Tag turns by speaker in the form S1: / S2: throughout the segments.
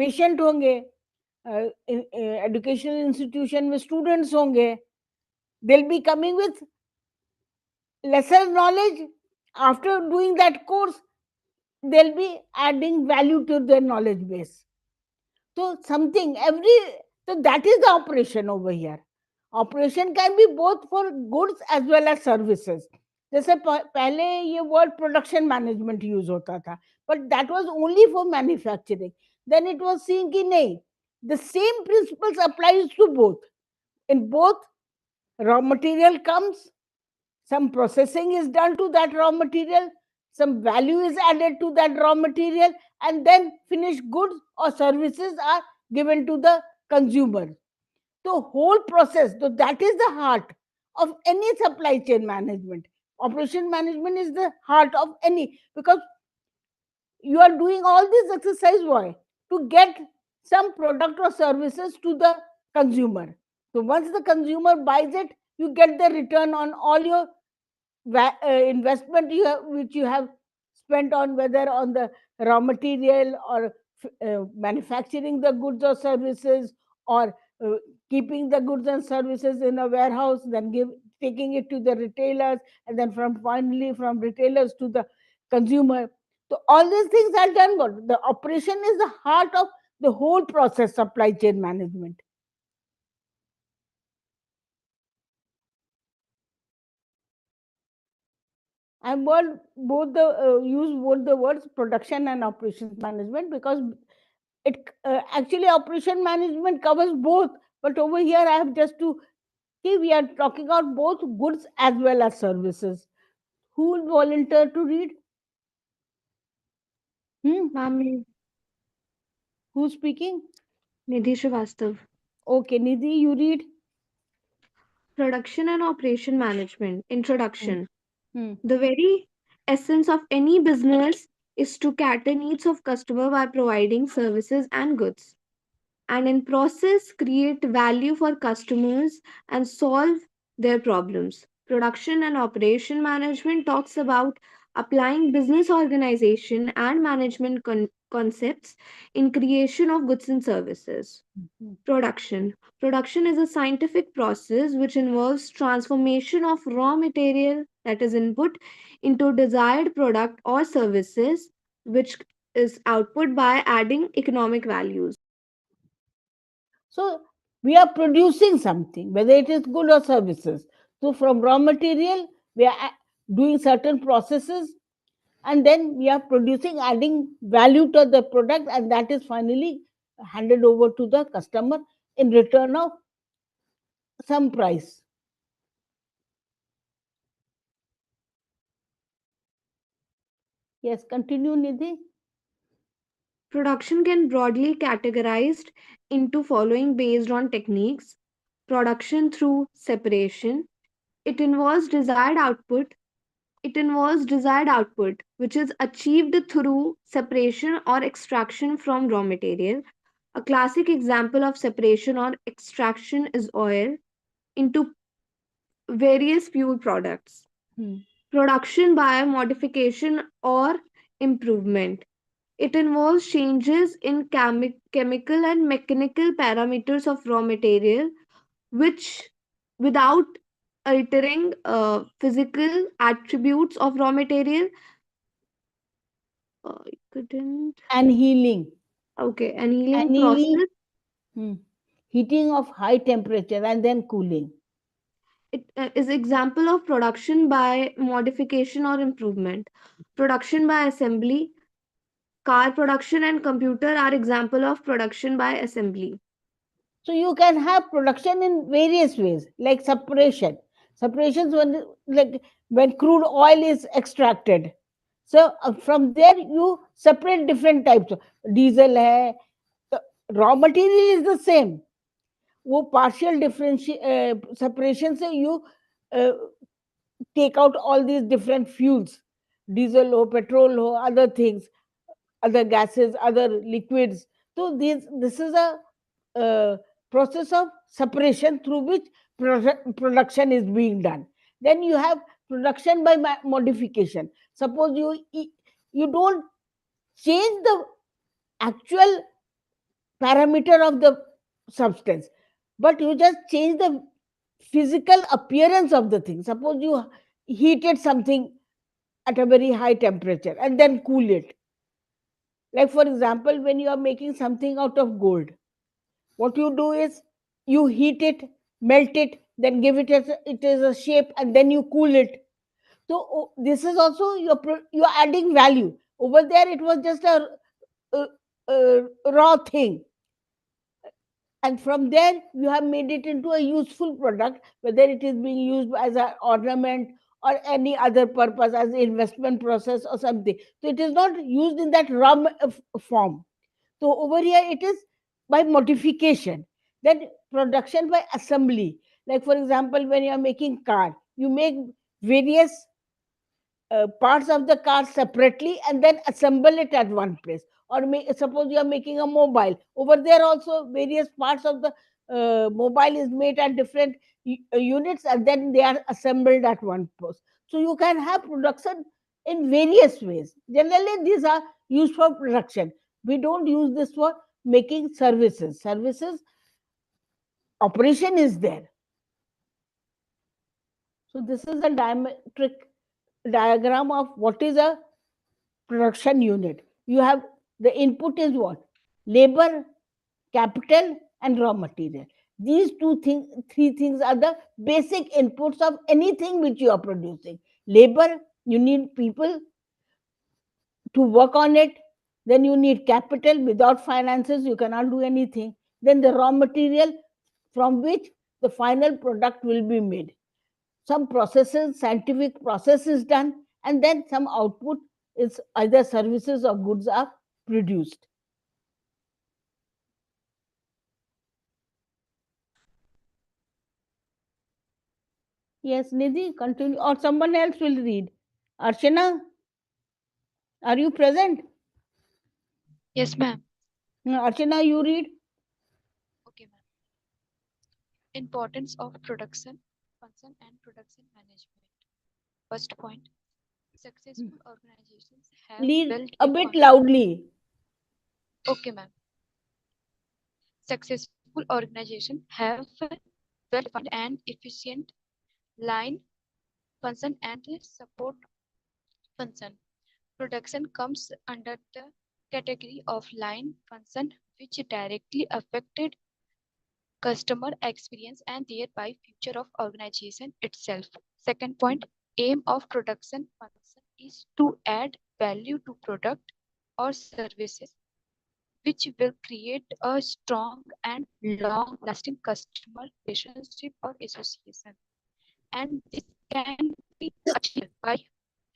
S1: Patient होंगे, educational institution में students होंगे, they will be coming with lesser knowledge. After doing that course, they'll be adding value to their knowledge base. So something every, so that is the operation over here. Operation can be both for goods as well as services. जैसे पहले ये word production management use होता था, but that was only for manufacturing. Then it was seeing कि नहीं, the same principles applies to both. In both, raw material comes, some processing is done to that raw material, some value is added to that raw material, and then finished goods or services are given to the consumer. The whole process, so that is the heart of any supply chain management. Operation management is the heart of any, because you are doing all this exercise, why? To get some product or services to the consumer. So once the consumer buys it, you get the return on all your investment which you have spent on, whether on the raw material or manufacturing the goods or services, or uh, keeping the goods and services in a warehouse, then taking it to the retailers, and then finally from retailers to the consumer. So all these things are done. But the operation is the heart of the whole process, supply chain management. I both the use both the words production and operations management, because it actually operation management covers both. But over here I have just to see, we are talking about both goods as well as services. Who will volunteer to read?
S2: Ma'am,
S1: Who's speaking?
S2: Nidhi Srivastav.
S1: Okay, Nidhi, you read.
S2: Production and operation management.
S1: Hmm.
S2: Introduction.
S1: Hmm.
S2: The very essence of any business is to cater needs of customer by providing services and goods, and in process create value for customers and solve their problems. Production and operation management talks about applying business organization and management concepts in creation of goods and services.
S1: Hmm.
S2: Production. Production is a scientific process which involves transformation of raw material, that is input, into desired product or services, which is output by adding economic values.
S1: So we are producing something, whether it is good or services. So from raw material, we are doing certain processes, and then we are producing, adding value to the product, and that is finally handed over to the customer in return of some price. Yes, continue, Nidhi.
S2: Production can broadly categorized into following based on techniques. Production through separation. It involves desired output. It involves desired output, which is achieved through separation or extraction from raw material. A classic example of separation or extraction is oil into various fuel products.
S1: Hmm.
S2: Production by modification or improvement. It involves changes in chemical and mechanical parameters of raw material, which, without altering physical attributes of raw material, I couldn't.
S1: And healing.
S2: Okay, annealing
S1: Annealing.
S2: process.
S1: Hmm. Heating of high temperature and then cooling.
S2: It is example of production by modification or improvement. Production by assembly. Car production and computer are example of production by assembly.
S1: So you can have production in various ways, like separation. Separations when, like when crude oil is extracted. So from there you separate different types. Diesel hai, the raw material is the same. वो partial separation से you uh, take out all these different fuels, diesel or petrol or other things, other gases, other liquids. So this is a process of separation through which production is being done. Then you have production by modification. Suppose you don't change the actual parameter of the substance, but you just change the physical appearance of the thing. Suppose you heated something at a very high temperature and then cool it. Like, for example, when you are making something out of gold, what you do is you heat it, melt it, then give it as a shape, and then you cool it. So this is also you're adding value. Over there, it was just a, a raw thing, and from there you have made it into a useful product, whether it is being used as an ornament or any other purpose, as investment process or something. So it is not used in that form. So over here it is by modification. Then production by assembly. Like, for example, when you are making car, you make various parts of the car separately and then assemble it at one place. Or suppose you are making a mobile, over there also various parts of the mobile is made at different units, and then they are assembled at one place. So you can have production in various ways. Generally these are used for production. We don't use this for making services. Operation is there. So this is a diametric diagram of what is a production unit. You have the input is what? Labor, capital, and raw material. These three things are the basic inputs of anything which you are producing. Labor, you need people to work on it. Then you need capital. Without finances, you cannot do anything. Then the raw material from which the final product will be made. Some processes, scientific process is done, and then some output is either services or goods are produced. Yes, Nidhi, continue, or someone else will read. Archana, are you present?
S3: Yes, ma'am.
S1: Archana, you read.
S3: Okay, ma'am. Importance of production, function, and production management. First point, successful organizations have
S1: Read
S3: built
S1: a
S3: a
S1: bit
S3: function.
S1: loudly.
S3: Okay, ma'am. Successful organizations have well-defined and efficient line function and support function. Production comes under the category of line function, which directly affected customer experience and thereby future of organization itself. Second point, aim of production function is to add value to product or services which will create a strong and long lasting customer relationship or association, and this can be achieved by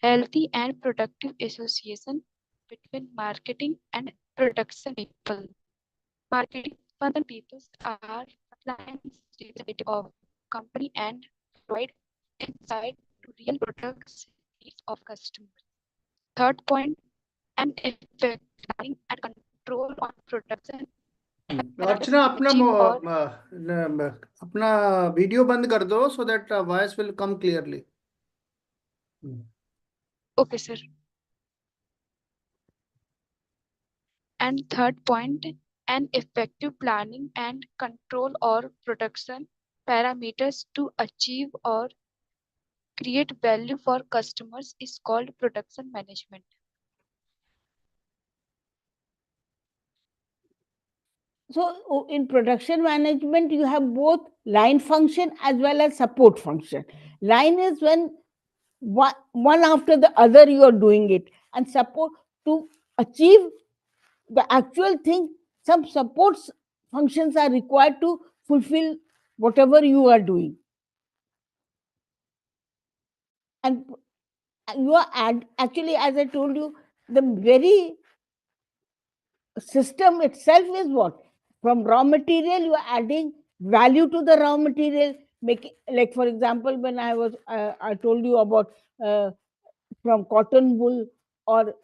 S3: healthy and productive association between marketing and production people. Marketing function people are frontline representative of company and provide insight to real products needs of customers. Third point, an effective planning and control on production
S4: अर्चना अपना
S3: achieve or
S4: अपना video बंद कर दो so that voice will come clearly.
S3: okay sir. And third point, an effective planning and control or production parameters to achieve or create value for customers is called production management.
S1: So in production management, you have both line function as well as support function. Line is when one after the other you are doing it, and support to achieve the actual thing. Some supports functions are required to fulfill whatever you are doing, and you are actually, as I told you, the very system itself is what? From raw material you are adding value to the raw material, making, like, for example, when I told you about uh, from cotton wool, or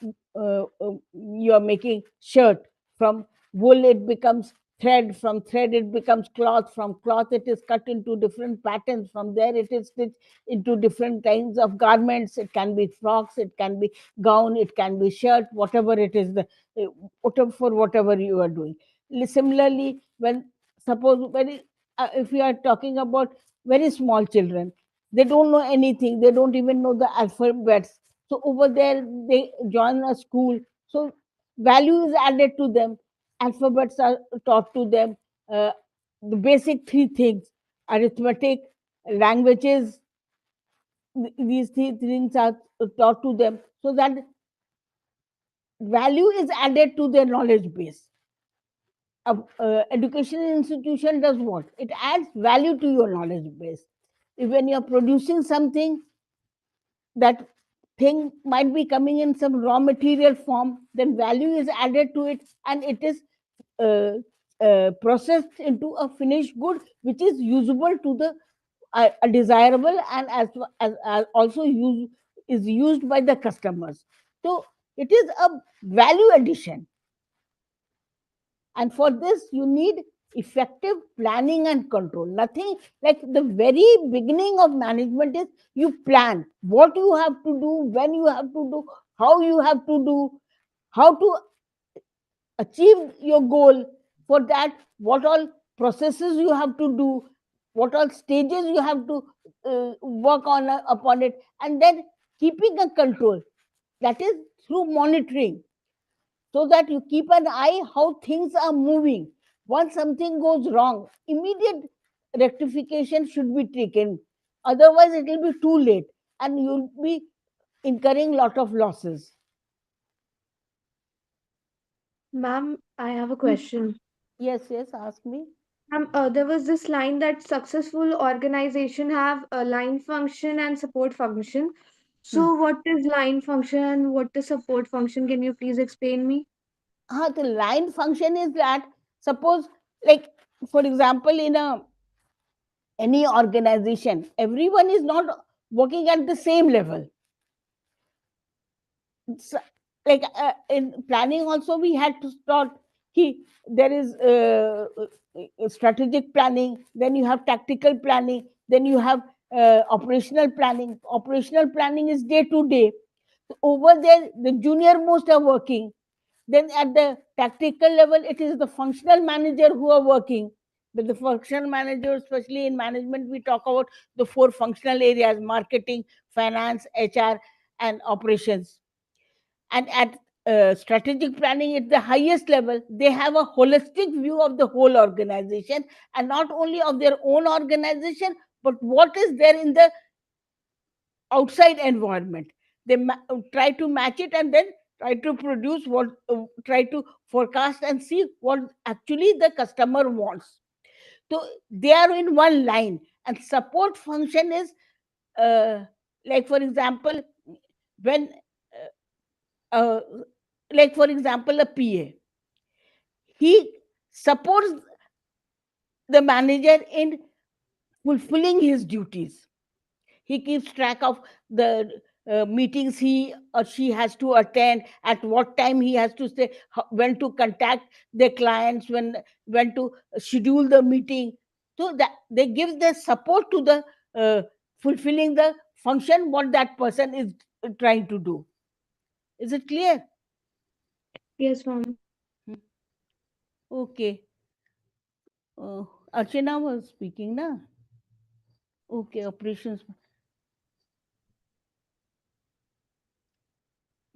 S1: you are making shirt. From wool it becomes thread, from thread it becomes cloth, from cloth it is cut into different patterns, from there it is stitched into different kinds of garments. It can be frocks, it can be gown, it can be shirt, whatever it is, the whatever, for whatever you are doing. Similarly, when suppose if we are talking about very small children, they don't know anything, they don't even know the alphabets. So over there they join a school, so value is added to them, alphabets are taught to them, uh, the basic three things: arithmetic, languages, these three things are taught to them, so that value is added to their knowledge base. Educational institution does what? It adds value to your knowledge base. If when you're producing something, that thing might be coming in some raw material form, then value is added to it, and it is uh, processed into a finished good which is usable to the desirable, and as also is used by the customers. So it is a value addition, and for this you need effective planning and control. Nothing like the very beginning of management is you plan what you have to do, when you have to do, how you have to do, how to achieve your goal. For that, what all processes you have to do, what all stages you have to work on upon it, and then keeping a control, that is through monitoring, so that you keep an eye how things are moving. Once something goes wrong, immediate rectification should be taken, otherwise it will be too late and you'll be incurring lot of losses.
S2: Ma'am, I have a
S1: Hmm.
S2: question.
S1: Yes, yes, ask me.
S2: There was this line that successful organization have a line function and support function.
S1: Hmm.
S2: So what is line function? What is support function? Can you please explain me?
S1: The line function is that, suppose, like, for example, in a any organization, everyone is not working at the same level. It's like in planning also we had to start, there is strategic planning, then you have tactical planning, then you have operational planning. Operational planning is day to day. So over there the junior most are working, then at the tactical level it is the functional manager who are working. But the functional manager, especially in management, we talk about the four functional areas: marketing, finance, HR, and operations. And at strategic planning at the highest level, they have a holistic view of the whole organization, and not only of their own organization, but what is there in the outside environment. They try to match it, and then try to produce what, try to forecast and see what actually the customer wants. So they are in one line. And support function is, uh, like for example, when uh, like for example a PA, he supports the manager in fulfilling his duties. He keeps track of the meetings he or she has to attend, at what time he has to stay, when to contact the clients, when to schedule the meeting. So that they give the support to the fulfilling the function what that person is trying to do. Is it clear?
S2: Yes, ma'am.
S1: Hmm. Okay. Archana was speaking, na? Okay, operations.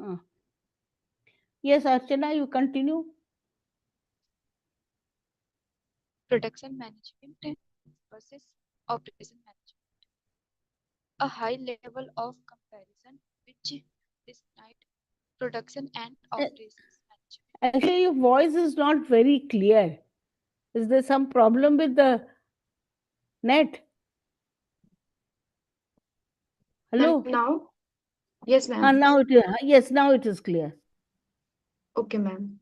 S1: uh, yes, Archana, you continue.
S3: Production management versus operation management. A high level of comparison which designate production and
S1: Uh,
S3: operations management.
S1: Actually, your voice is not very clear. Is there some problem with the net?
S2: And
S1: Hello?
S2: now? Yes, ma'am.
S1: Now it is, yes, now it is clear.
S2: Okay, ma'am.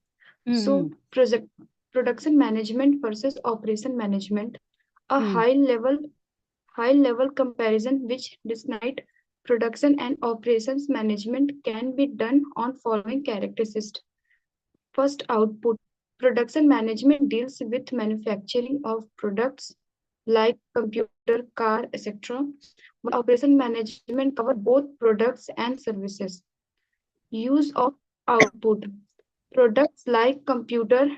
S1: Mm-hmm.
S2: So, project production management versus operation management, a
S1: Hmm.
S2: high level comparison which designate production and operations management can be done on following characteristics. First, output. Production management deals with manufacturing of products like computer, car, etc. While operation management cover both products and services. Use of output. Products like computer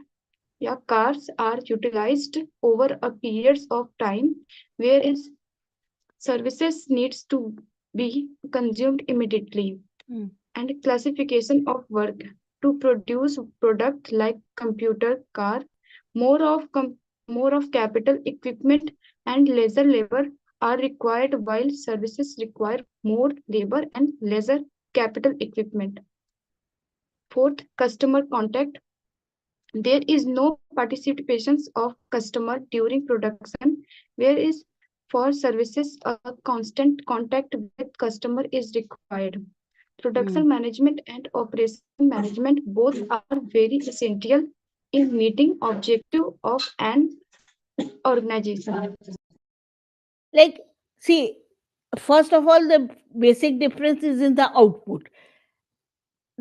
S5: yeah, cars are utilized over a periods of time, whereas services needs to be consumed immediately.
S1: Mm.
S5: And classification of work to produce product like computer, car, more of more of capital equipment and lesser labor are required, while services require more labor and lesser capital equipment. Fourth, customer contact. There is no participation of customer during production, whereas for services a constant contact with customer is required. Production
S1: Mm.
S5: management and operation management both are very essential in meeting objective of an organization.
S1: Like, see, first of all, the basic difference is in the output.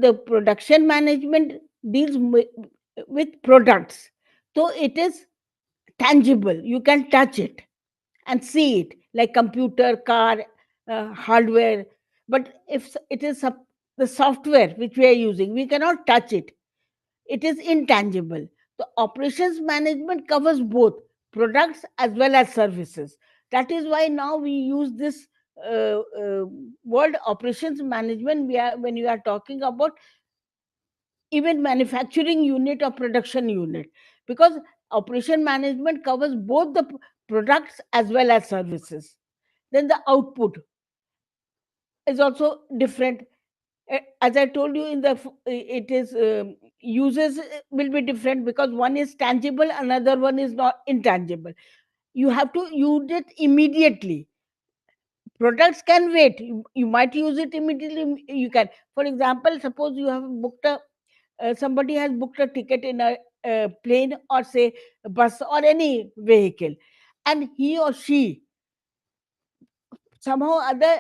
S1: The production management deals with products, so it is tangible. You can touch it and see it, like computer, car, hardware. But if it is the software which we are using, we cannot touch it. It is intangible. The operations management covers both products as well as services. That is why now we use this word operations management. We are when you are talking about even manufacturing unit or production unit, because operation management covers both the products as well as services. Then the output is also different. As I told you, in the it is uses will be different, because one is tangible, another one is not intangible. You have to use it immediately. Products can wait. You might use it immediately. You can, for example, suppose you have booked a somebody has booked a ticket in a plane, or say a bus or any vehicle, and he or she somehow other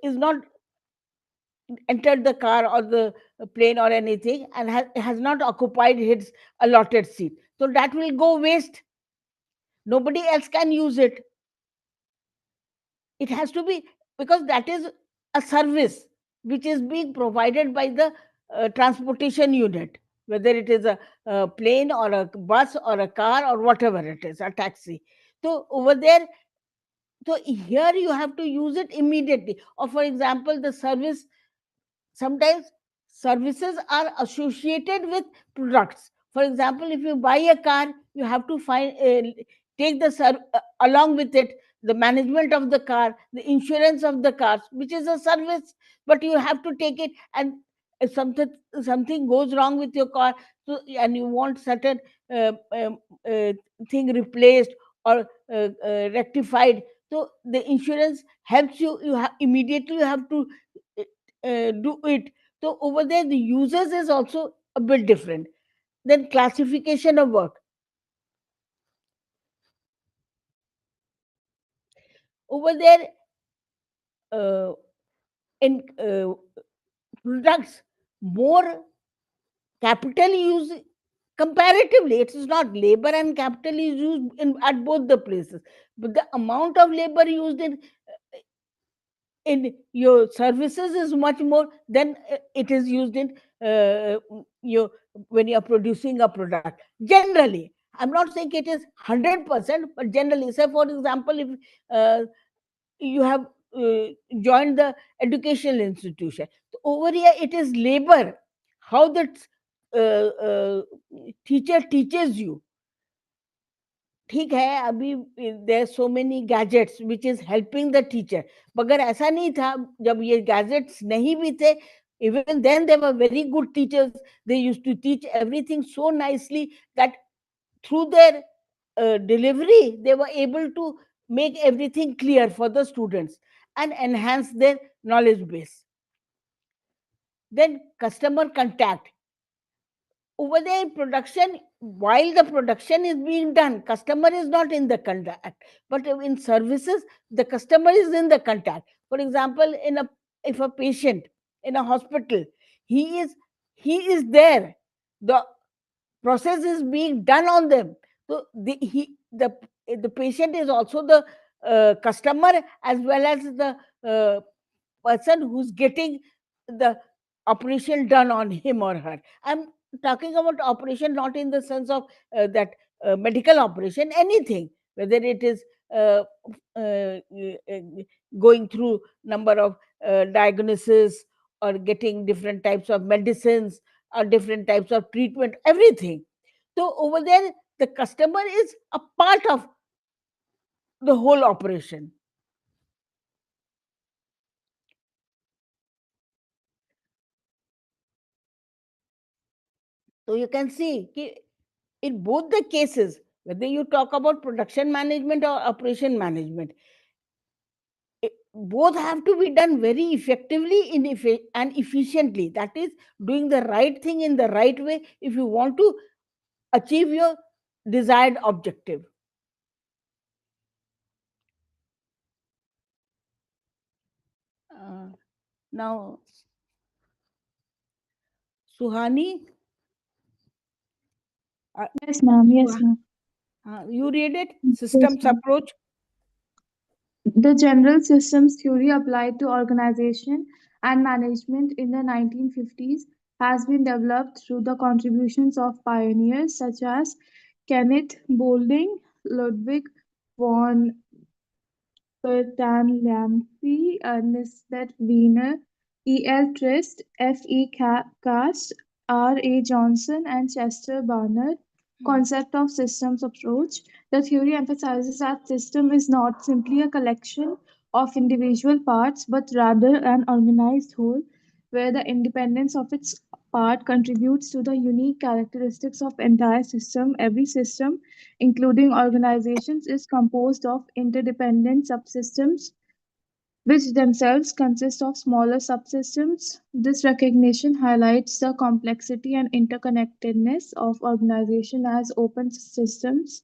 S1: is not entered the car or the plane or anything, and has not occupied his allotted seat, so that will go waste. Nobody else can use it. It has to be, because that is a service which is being provided by the transportation unit, whether it is a plane or a bus or a car or whatever it is, a taxi. So over there, so here you have to use it immediately. Or for example, the service, sometimes services are associated with products. For example, if you buy a car, you have to take along with it the management of the car, the insurance of the car, which is a service, but you have to take it. And if something goes wrong with your car, so and you want certain uh, um, uh, thing replaced or rectified, so the insurance helps you. Immediately you have to do it. So over there, the users is also a bit different. Then classification of work. Over there, uh, in products, more capital use comparatively. It is not labor and capital is used at both the places, but the amount of labor used in your services is much more than it is used in your when you are producing a product. Generally, I'm not saying it is 100%, but generally, say for example, if uh, you have uh, joined the educational institution, so over here it is labor, how the teacher teaches you. ठीक है, अभी there so many gadgets which is helping the teacher, मगर ऐसा नहीं था जब ये gadgets नहीं भी थे. Even then they were very good teachers. They used to teach everything so nicely that through their delivery they were able to make everything clear for the students and enhance their knowledge base. Then customer contact. Over there in production, while the production is being done, customer is not in the contact, but in services the customer is in the contact. For example, in a if a patient in a hospital, he is he is there, the process is being done on them. So the patient is also the customer, as well as the uh, person who's getting the operation done on him or her. I'm talking about operation not in the sense of that medical operation, anything, whether it is uh, uh, uh, going through number of diagnosis, or getting different types of medicines, or different types of treatment, everything. So over there, the customer is a part of the whole operation. So you can see in both the cases, whether you talk about production management or operation management, both have to be done very effectively and efficiently. That is, doing the right thing in the right way if you want to achieve your desired objective. Uh, Now, Suhani, uh,
S6: Yes, ma'am. Yes, ma'am.
S1: you read it?
S6: Yes,
S1: Systems
S6: ma'am.
S1: approach.
S6: The general systems theory applied to organization and management in the 1950s has been developed through the contributions of pioneers such as Kenneth Boulding, Ludwig von Bertalanffy, Nisbet Wiener, E. L. Trist, F. E. Cast, R. A. Johnson, and Chester Barnard. Concept of systems approach. The theory emphasizes that system is not simply a collection of individual parts, but rather an organized whole, where the independence of its part contributes to the unique characteristics of entire system. Every system, including organizations, is composed of interdependent subsystems which themselves consist of smaller subsystems. This recognition highlights the complexity and interconnectedness of organization as open systems.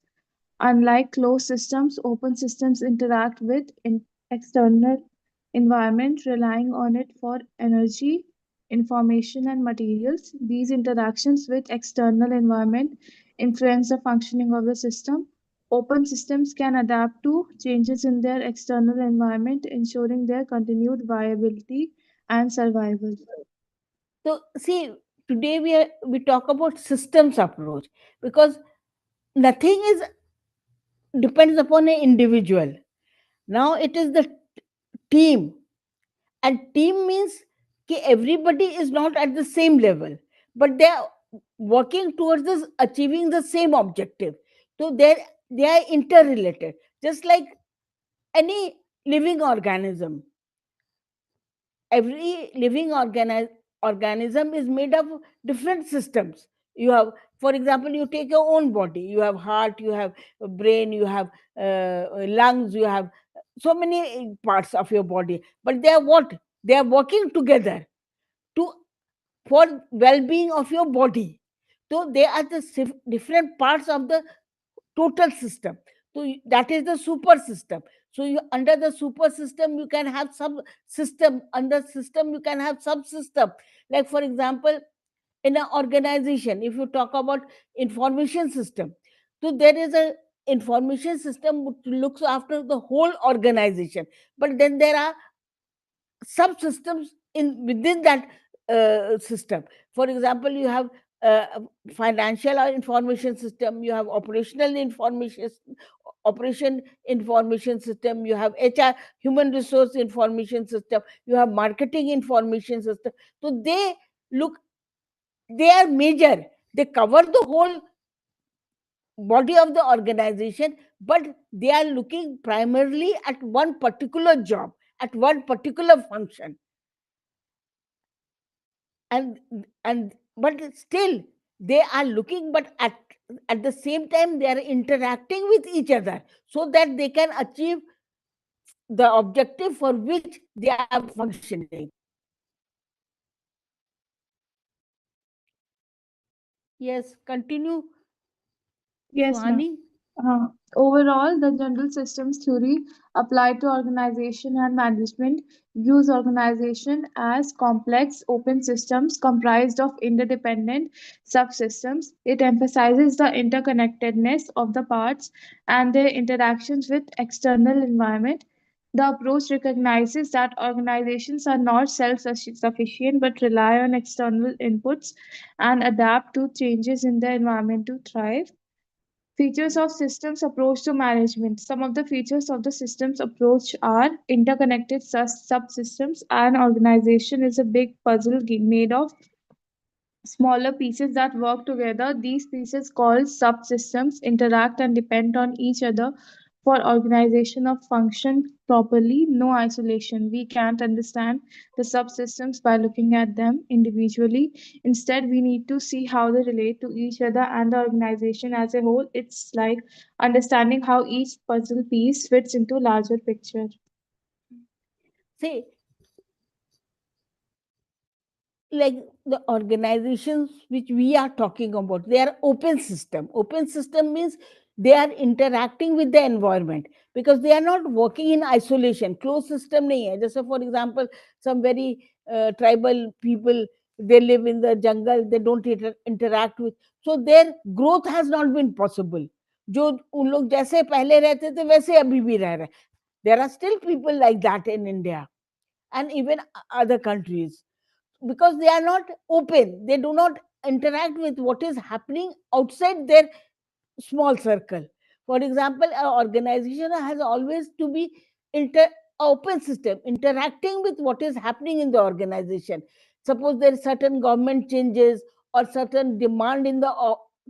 S6: Unlike closed systems, open systems interact with external environment, relying on it for energy, information, and materials. These interactions with external environment influence the functioning of the system. Open systems can adapt to changes in their external environment, ensuring their continued viability and survival.
S1: So see, today we talk about systems approach, because nothing is depends upon an individual. Now it is the team, and team means everybody is not at the same level, but they are working towards this achieving the same objective. So they are interrelated, just like any living organism. Every living organism is made of different systems. You have, for example, you take your own body, you have heart, you have a brain, you have lungs, you have so many parts of your body, but they are what, they are working together to for well-being of your body. So they are the different parts of the total system. So that is the super system. So you, under the super system you can have sub system, under system you can have subsystem. Like for example, in an organization, if you talk about information system, so there is a information system which looks after the whole organization, but then there are subsystems in within that system. For example, you have uh, financial information system, you have operation information system, you have HR, human resource information system, you have marketing information system. So look they are major, they cover the whole body of the organization, but they are looking primarily at one particular job, at one particular function. And but still they are looking, but at the same time they are interacting with each other, so that they can achieve the objective for which they are functioning. Yes, continue,
S6: Yes, ma'am.
S1: Suhani.
S6: Overall, the general systems theory applied to organization and management views organization as complex open systems comprised of interdependent subsystems. It emphasizes the interconnectedness of the parts and their interactions with external environment. The approach recognizes that organizations are not self sufficient but rely on external inputs and adapt to changes in the environment to thrive. Features of systems approach to management. Some of the features of the systems approach are interconnected subsystems. An organization is a big puzzle made of smaller pieces that work together. These pieces, called subsystems, interact and depend on each other for organization of function properly. No isolation. We can't understand the subsystems by looking at them individually. Instead, we need to see how they relate to each other and the organization as a whole. It's like understanding how each puzzle piece fits into larger picture.
S1: See, like the organizations which we are talking about, they are open system means they are interacting with the environment, because they are not working in isolation. Closed system nahi hai. Just for example, some very tribal people, they live in the jungle, they don't interact with, so their growth has not been possible. जो उन लोग जैसे पहले रहते थे वैसे अभी भी रह रहे. There are still people like that in India and even other countries, because they are not open, they do not interact with what is happening outside their small circle. For example, an organization has always to be inter open system, interacting with what is happening in the organization. Suppose there is certain government changes or certain demand in the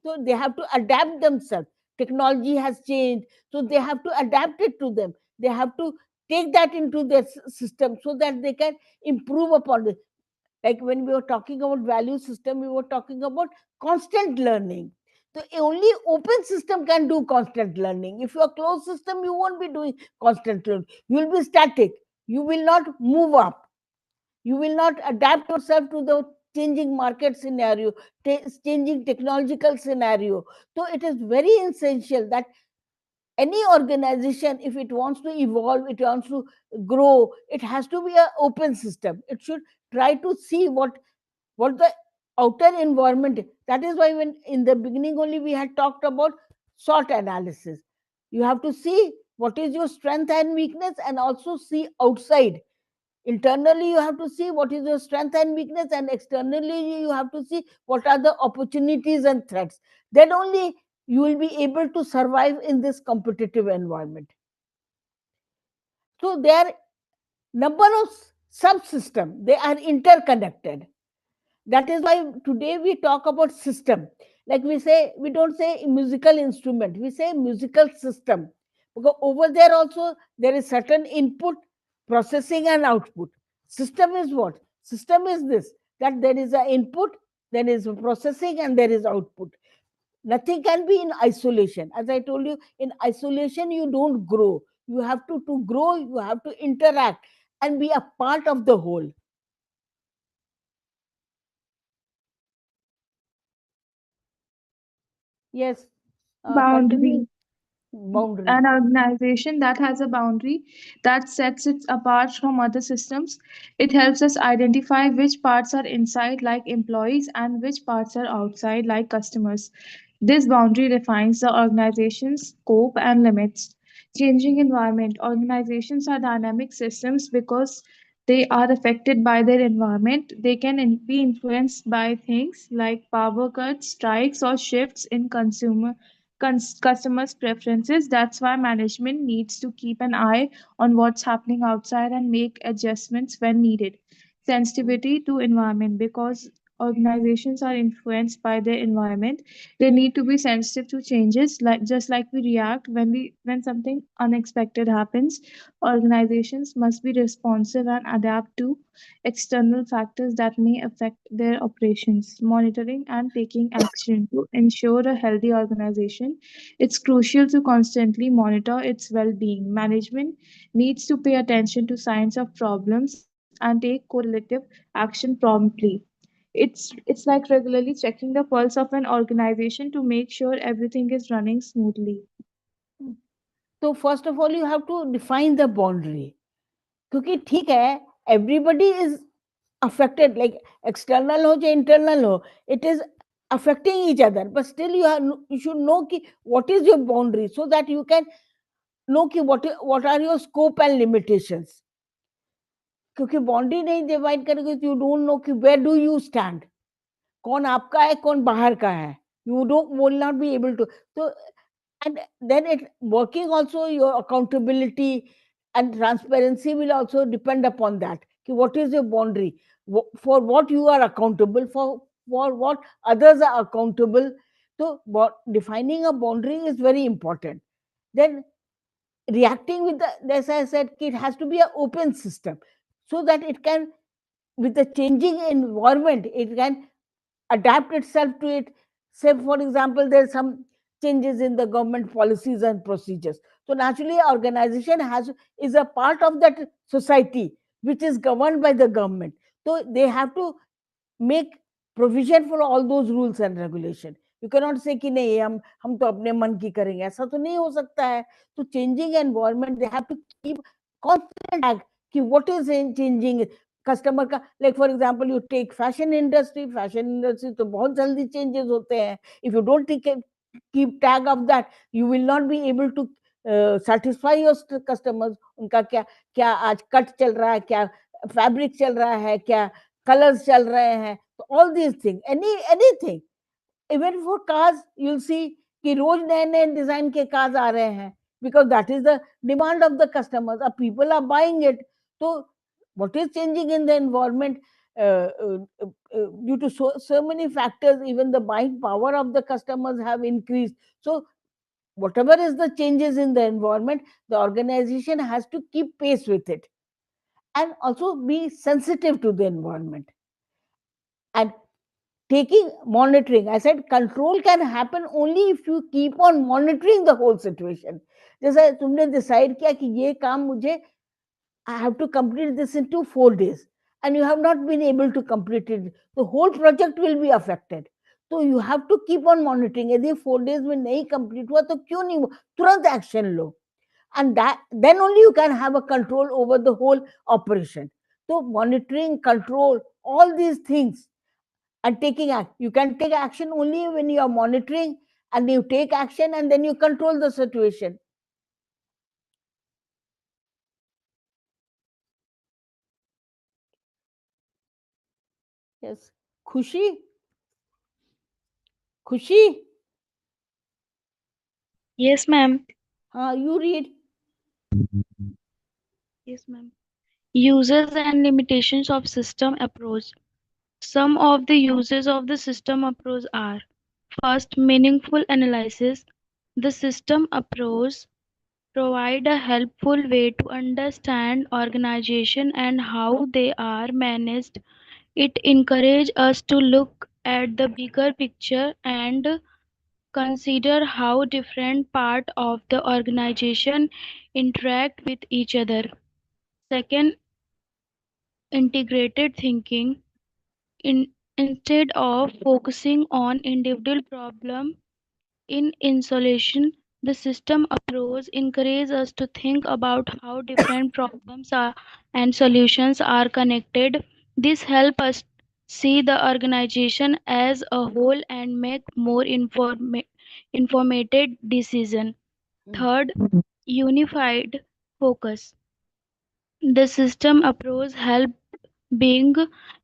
S1: so they have to adapt themselves. Technology has changed, so they have to adapt it to them. They have to take that into their system so that they can improve upon it. Like when we were talking about value system, we were talking about constant learning. So only open system can do constant learning. If you're closed system, you won't be doing constant learning. You will be static. You will not move up. You will not adapt yourself to the changing market scenario, changing technological scenario. So it is very essential that any organization, if it wants to evolve, it wants to grow, it has to be an open system. It should try to see what the outer environment is. That is why when in the beginning only we had talked about SWOT analysis. You have to see what is your strength and weakness, and also see outside. Internally you have to see what is your strength and weakness, and externally you have to see what are the opportunities and threats. Then only you will be able to survive in this competitive environment. So there are number of subsystems, they are interconnected. That is why today we talk about system. Like we say, we don't say musical instrument, we say musical system, because over there also there is certain input, processing and output. System is what? System is this, that there is an input, there is a processing, and there is output. Nothing can be in isolation. As I told you, in isolation you don't grow. You have to grow, you have to interact and be a part of the whole. Yes. Continue.
S6: Boundary.
S1: Boundary.
S6: An organization that has a boundary that sets it apart from other systems. It helps us identify which parts are inside, like employees, and which parts are outside, like customers. This boundary defines the organization's scope and limits. Changing environment. Organizations are dynamic systems because they are affected by their environment. They can be influenced by things like power cuts, strikes, or shifts in customers' preferences. That's why management needs to keep an eye on what's happening outside and make adjustments when needed. Sensitivity to environment, because organizations are influenced by their environment, they need to be sensitive to changes, like just like we react when something unexpected happens. Organizations must be responsive and adapt to external factors that may affect their operations. Monitoring and taking action to ensure a healthy organization. It's crucial to constantly monitor its well being. Management needs to pay attention to signs of problems and take correlative action promptly. It's like regularly checking the pulse of an organization to make sure everything is running smoothly.
S1: So first of all, you have to define the boundary. क्योंकि ठीक है, everybody is affected, like external हो या internal हो, it is affecting each other. But still, you should know कि what is your boundary, so that you can know कि what are your scope and limitations. क्योंकि boundary नहीं divide करेंगे तो you don't know कि where do you stand, कौन आपका है कौन बाहर का है, you don't will not be able to. So and then it working also, your accountability and transparency will also depend upon that कि what is your boundary, for what you are accountable for what others are accountable. So defining a boundary is very important. Then reacting with the, as I said, it has to be an open system so that it can, with the changing environment, it can adapt itself to it. Say, for example, there's some changes in the government policies and procedures. So naturally, organization is a part of that society which is governed by the government. So they have to make provision for all those rules and regulation. You cannot say कि नहीं हम तो अपने मन की करेंगे, ऐसा तो नहीं हो सकता है. तो changing environment, they have to keep constant track कि what is changing. कस्टमर का, like for example you take fashion industry तो बहुत जल्दी चेंजेस होते हैं. If you don't keep tag of that, you will not be able to satisfy your customers. उनका क्या क्या आज कट चल रहा है, क्या फैब्रिक चल रहा है, क्या कलर्स चल रहे हैं. तो all these thing, anything, even for cars you see कि रोज नए नए डिजाइन के कार्स आ रहे हैं, because that is the demand of the customers, people are buying it. So what is changing in the environment, due to so many factors, even the buying power of the customers have increased. So whatever is the changes in the environment, the organization has to keep pace with it and also be sensitive to the environment. And taking monitoring, I said control can happen only if you keep on monitoring the whole situation. जैसे तुमने decide किया कि ये काम मुझे, I have to complete this in 4 days, and you have not been able to complete it, the whole project will be affected. So you have to keep on monitoring. यदि 4 days में नहीं complete हुआ तो क्यों नहीं हुआ, तुरंत action low. And that then only you can have a control over the whole operation. So monitoring, control, all these things, and taking act. You can take action only when you are monitoring, and you take action, and then you control the situation. Yes. Khushi? Khushi?
S3: Yes, ma'am.
S1: You read.
S3: Yes, ma'am. Uses and limitations of system approach. Some of the uses of the system approach are: first, meaningful analysis. The system approach provide a helpful way to understand organization and how they are managed. It encourages us to look at the bigger picture and consider how different parts of the organization interact with each other. Second, integrated thinking. Instead of focusing on individual problem in isolation, the system approach encourages us to think about how different problems are and solutions are connected. This helps us see the organization as a whole and make more informated decision. Third, unified focus. The system approach helps bring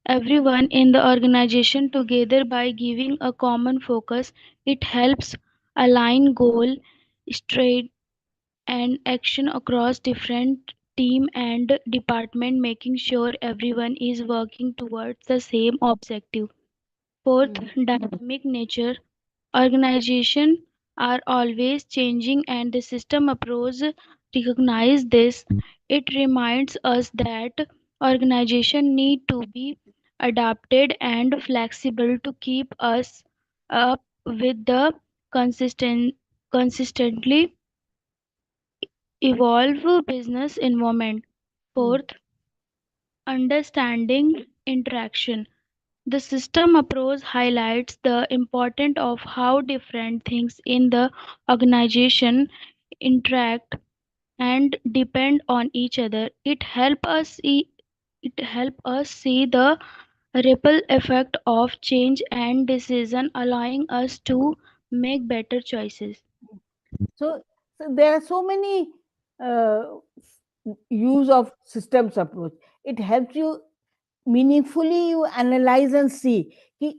S3: everyone in the organization together by giving a common focus. It helps align goal, straight and action across different team and department, making sure everyone is working towards the same objective. Fourth, dynamic nature. Organizations are always changing and the system approach recognize this. It reminds us that organization need to be adapted and flexible to keep us up with the consistently evolve business environment. Fourth, understanding interaction. The system approach highlights the importance of how different things in the organization interact and depend on each other. It help us see the ripple effect of change and decision, allowing us to make better choices.
S1: So there are so many use of systems approach. It helps you meaningfully you analyze and see ki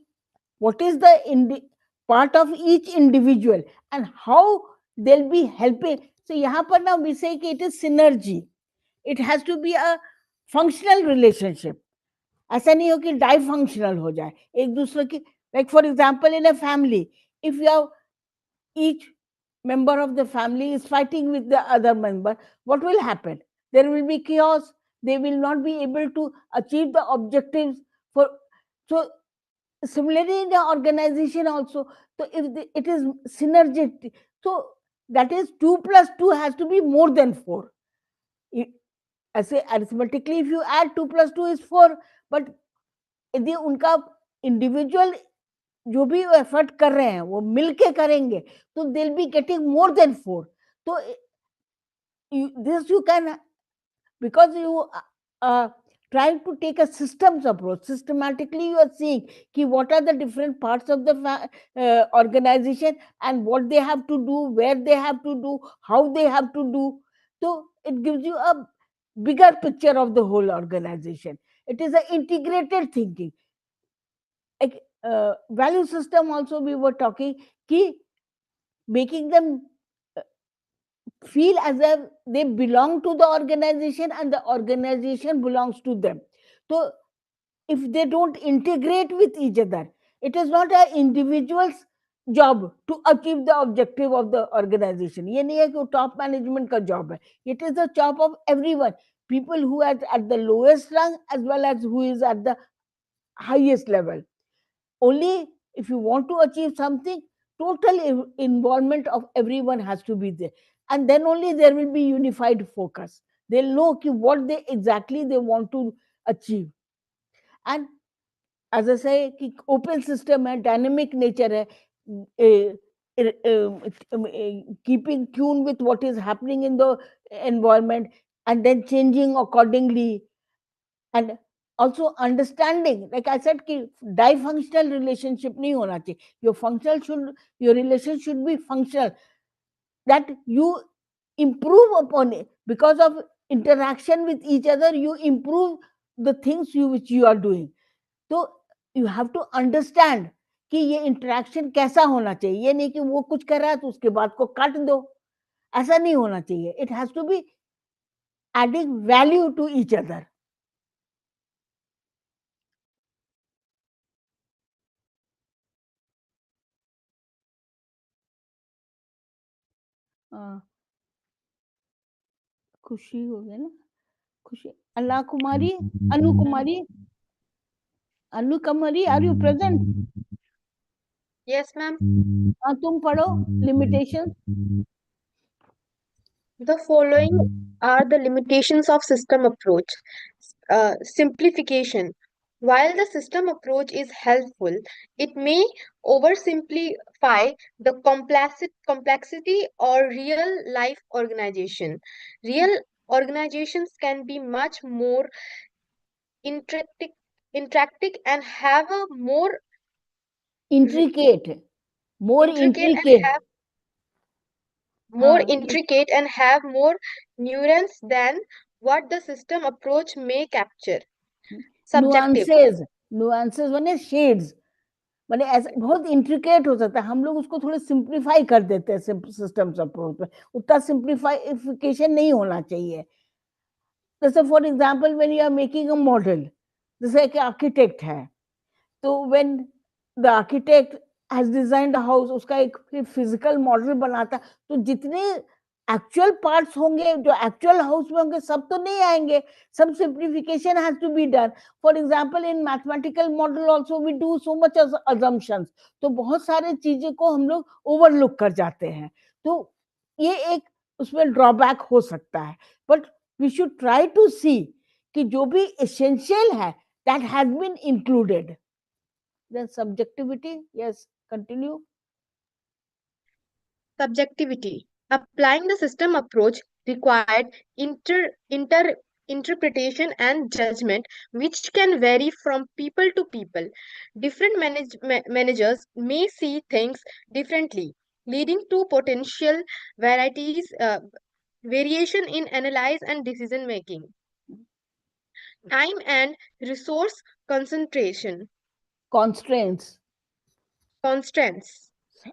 S1: what is the part of each individual and how they'll be helping. So यहाँ पर ना we say कि it is synergy. It has to be a functional relationship. ऐसा नहीं हो कि die functional हो जाए एक दूसरे की. Like for example, in a family, if you have each member of the family is fighting with the other member, what will happen? There will be chaos. They will not be able to achieve the objectives for. So similarly in the organization also, so if it is synergistic, so that is 2 plus 2 has to be more than 4. ऐसे arithmetically if you add 2 plus 2 is 4, but यदि उनका individual जो भी effort कर रहे हैं वो मिलके करेंगे तो they will be getting more than 4. तो this you can, because you trying to take a systems approach. Systematically you are seeing ki what are the different parts of the organization and what they have to do, where they have to do, how they have to do. So it gives you a bigger picture of the whole organization. It is an integrated thinking. Like value system also we were talking ki making them feel as if they belong to the organization and the organization belongs to them. So if they don't integrate with each other, it is not an individual's job to achieve the objective of the organization. ये नहीं है कि top management का job है. It is the job of everyone. People who are at the lowest rung as well as who is at the highest level. Only if you want to achieve something, total involvement of everyone has to be there, and then only there will be unified focus. They'll know what they exactly they want to achieve. And as I say कि open system है, dynamic nature है, keeping tune with what is happening in the environment and then changing accordingly. And also understanding, like I said कि dysfunctional relationship नहीं होना चाहिए. Your relation should be functional, that you improve upon it because of interaction with each other. You improve the things which you are doing. So you have to understand कि ये interaction कैसा होना चाहिए. ये नहीं कि वो कुछ कर रहा है तो उसके बाद को काट दो. ऐसा नहीं होना चाहिए. It has to be adding value to each other. खुशी हो गया ना, खुशी. अन्ना कुमारी, अनु कुमारी, अनु कुमारी, are you present?
S7: Yes, ma'am.
S1: तुम पढ़ो limitations.
S7: The following are the limitations of system approach. Simplification. While the system approach is helpful, it may oversimplify the complexity or real life organization. Real organizations can be much more interactive and have a more
S1: Intricate, more
S7: intricate and
S1: intricate.
S7: have more
S1: हाँ,
S7: intricate and have more nuance than what the system approach may capture. Subjective.
S1: nuances माने shades, माने ऐसा बहुत intricate हो जाता है. हम लोग उसको थोड़े सिंप्लीफाई कर देते हैं सिस्टम्स अप्रोच में. उतना सिंप्लीफाइफिकेशन नहीं होना चाहिए. जैसे for example when you are making a model, जैसे एक आर्किटेक्ट है, तो when the architect has designed a house, उसका एक फिजिकल मॉडल बनाता, तो जितने एक्चुअल पार्ट्स होंगे जो एक्चुअल हाउस में होंगे सब तो नहीं आएंगे. some simplification has to be done. For example, in mathematical model also we do so much as assumptions. तो बहुत सारे चीजें को हम लोग ओवरलुक कर जाते हैं. तो ये एक उसमें ड्रॉबैक हो सकता है. But we should try to see कि जो भी एसेंशियल है that has been included. Then subjectivity, yes, continue.
S7: Subjectivity. Applying the system approach required interpretation and judgment, which can vary from people to people. Different managers may see things differently, leading to potential varieties variation in analyze and decision making, time and resource concentration,
S1: Constraints.
S7: constraints.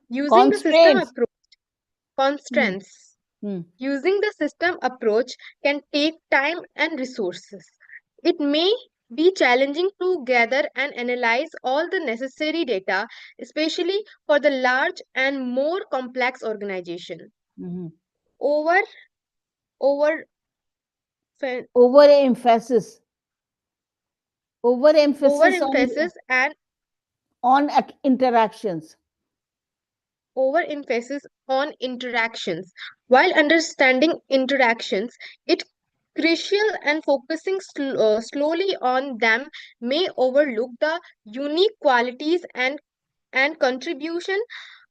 S7: Using the system
S1: Constraints.
S7: approach, constraints.
S1: Hmm.
S7: Using the system approach can take time and resources. It may be challenging to gather and analyze all the necessary data, especially for the large and more complex organization.
S1: Mhm.
S7: Over over
S1: Overemphasis. Overemphasis
S7: overemphasis and
S1: on interactions.
S7: overemphasis on interactions. While understanding interactions, it crucial and focusing slowly on them may overlook the unique qualities and contribution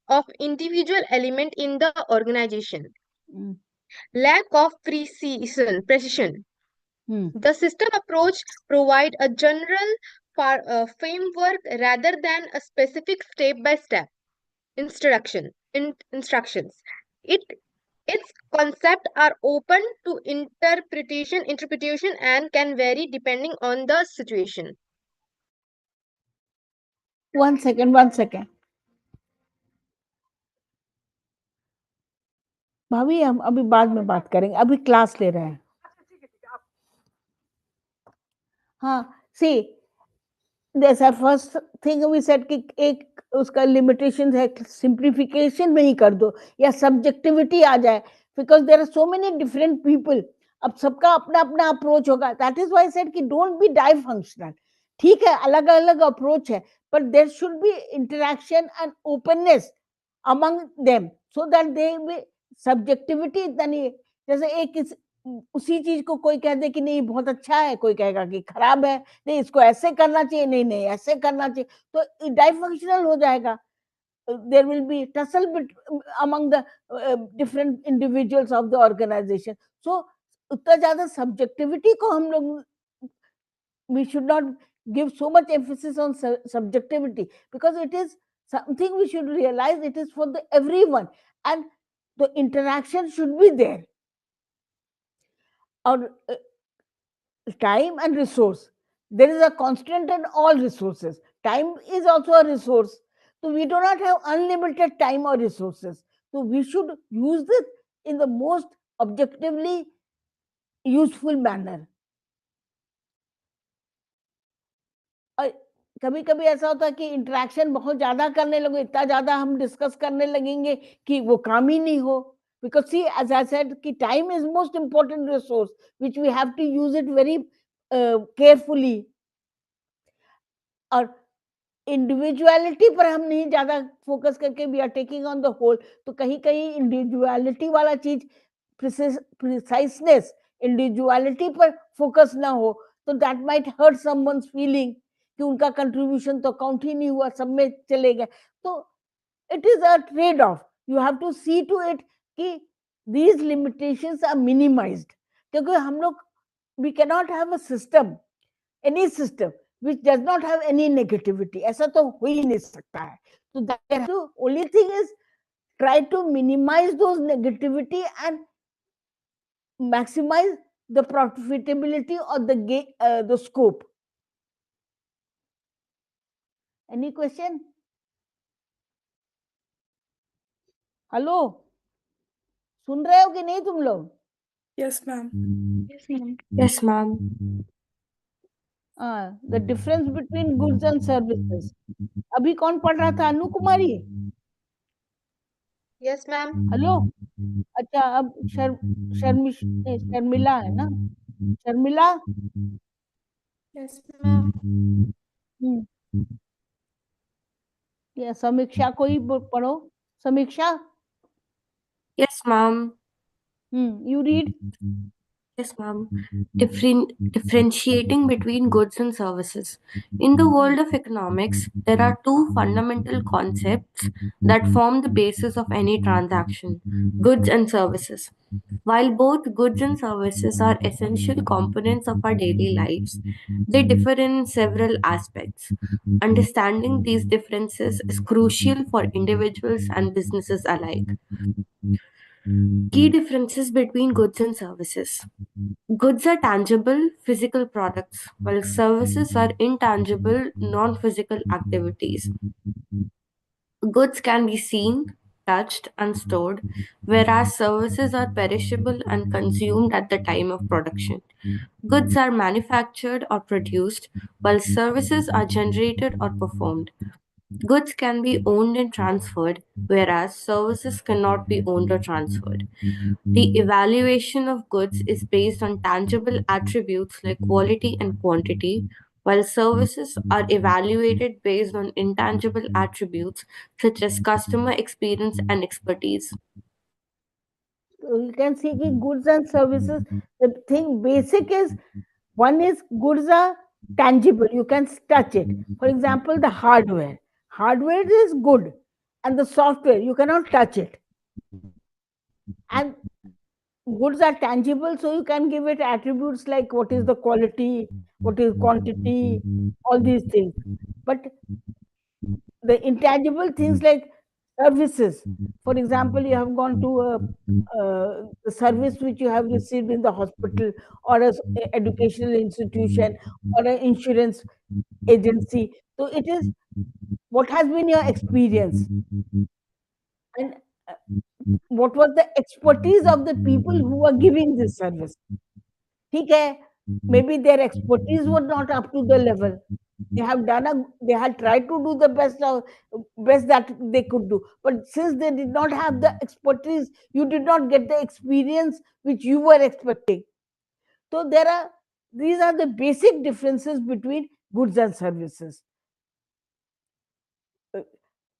S7: of individual element in the organization.
S1: Mm.
S7: Lack of precision.
S1: Hmm.
S7: The system approach provide a general framework rather than a specific step-by-step instructions. It its concepts are open to interpretation and can vary depending on the situation.
S1: 1 second, 1 second. भाभी हम अभी बाद में बात करेंगे, अभी class ले रहे हैं. हाँ, see, there's our first thing we said कि एक उसका limitation है, simplification में ही कर दो या subjectivity आ जाए, because there are so many different people. अब सबका अपना अपना अप्रोच होगा. That is why I said कि don't be difunctional. ठीक है, अलग अलग अप्रोच है, but there should be interaction and openness among them so that they will subjectivity इतना नहीं है. जैसे एक उसी चीज को कोई कह दे कि नहीं बहुत अच्छा है, कोई कहेगा कि खराब है, नहीं इसको ऐसे करना चाहिए, नहीं नहीं ऐसे करना चाहिए, तो डाइफंक्शनल हो जाएगा. There will be tussle among the different individuals of the organization. So उतना ज्यादा सब्जेक्टिविटी को हम लोग, we should not give so much emphasis on subjectivity, because it is something we should realize it is for the everyone, and the interaction should be there. Or time and resource, there is a constraint in all resources. Time is also a resource, so we do not have unlimited time or resources, so we should use this in the most objectively useful manner. कभी कभी ऐसा होता है कि interaction बहुत ज्यादा करने लगे, इतना ज्यादा हम डिस्कस करने लगेंगे कि वो काम ही नहीं हो. Because see, as I said, कि time is most important resource which we have to use it very carefully. और इंडिविजुअलिटी पर हम नहीं ज्यादा फोकस करके we are taking on the whole, तो कहीं कहीं इंडिविजुअलिटी वाला चीज, प्रिसाइसनेस, इंडिविजुअलिटी पर फोकस ना हो, तो that might hurt someone's feeling कि उनका कंट्रीब्यूशन तो काउंट ही नहीं हुआ, सब में चले गए. तो it is a trade off. You have to see to it कि these limitations are minimized, क्योंकि हम लोग we cannot have a system, any system which does not have any negativity. ऐसा तो हो ही नहीं सकता है. So the only thing is try to minimize those negativity and maximize the profitability or the scope. Any question? Hello, सुन रहे हो कि नहीं तुम लोग?
S6: Yes, ma'am.
S2: Yes, ma'am.
S1: The difference between goods and services. अभी कौन पढ़ रहा था? अनु कुमारी?
S7: Yes, ma'am.
S1: हेलो. अच्छा, अब शर्मिला है ना? शर्मिला?
S6: Yes, ma'am.
S1: या समीक्षा कोई पढ़ो. समीक्षा?
S2: Yes, ma'am.
S1: You read.
S2: Yes, ma'am. Differentiating between goods and services. In the world of economics, there are two fundamental concepts that form the basis of any transaction: goods and services. While both goods and services are essential components of our daily lives, they differ in several aspects. Understanding these differences is crucial for individuals and businesses alike. Key differences between goods and services. Goods are tangible, physical products, while services are intangible, non physical activities. Goods can be seen, touched, and stored, whereas services are perishable and consumed at the time of production. Goods are manufactured or produced, while services are generated or performed. Goods can be owned and transferred, whereas services cannot be owned or transferred. The evaluation of goods is based on tangible attributes like quality and quantity, while services are evaluated based on intangible attributes such as customer experience and expertise.
S1: So you can see कि goods and services, the thing basic is, one is goods are tangible, you can touch it. For example, the hardware. Hardware is good, and the software, you cannot touch it. And goods are tangible, so you can give it attributes like what is the quality, what is quantity, all these things. But the intangible things like services, for example, you have gone to a service which you have received in the hospital, or a educational institution, or an insurance agency. So it is what has been your experience, and uh, what was the expertise of the people who were giving this service. ठीक है, maybe their expertise was not up to the level. They had tried to do the best that they could do. But since they did not have the expertise, you did not get the experience which you were expecting. So these are the basic differences between goods and services. Uh,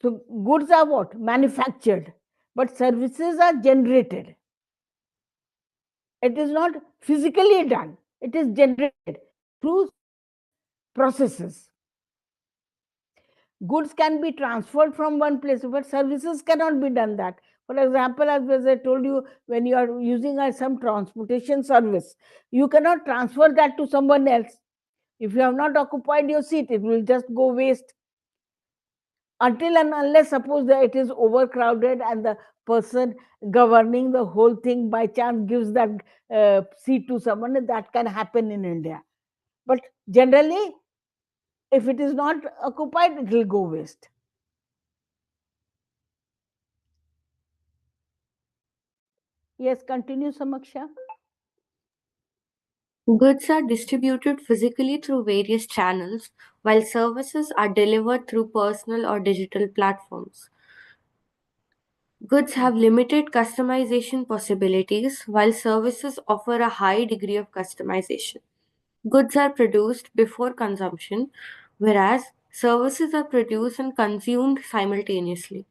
S1: So goods are what? Manufactured, but services are generated. It is not physically done, it is generated through processes. Goods can be transferred from one place, but services cannot be done that. For example, as I told you, when you are using some transportation service, you cannot transfer that to someone else. If you have not occupied your seat, it will just go waste. Until and unless, suppose that it is overcrowded and the person governing the whole thing by chance gives that seat to someone, that can happen in India. But generally, if it is not occupied, it will go waste. Yes, continue, Samaksha.
S2: Goods are distributed physically through various channels, while services are delivered through personal or digital platforms. Goods have limited customization possibilities, while services offer a high degree of customization. Goods are produced before consumption, whereas services are produced and consumed simultaneously.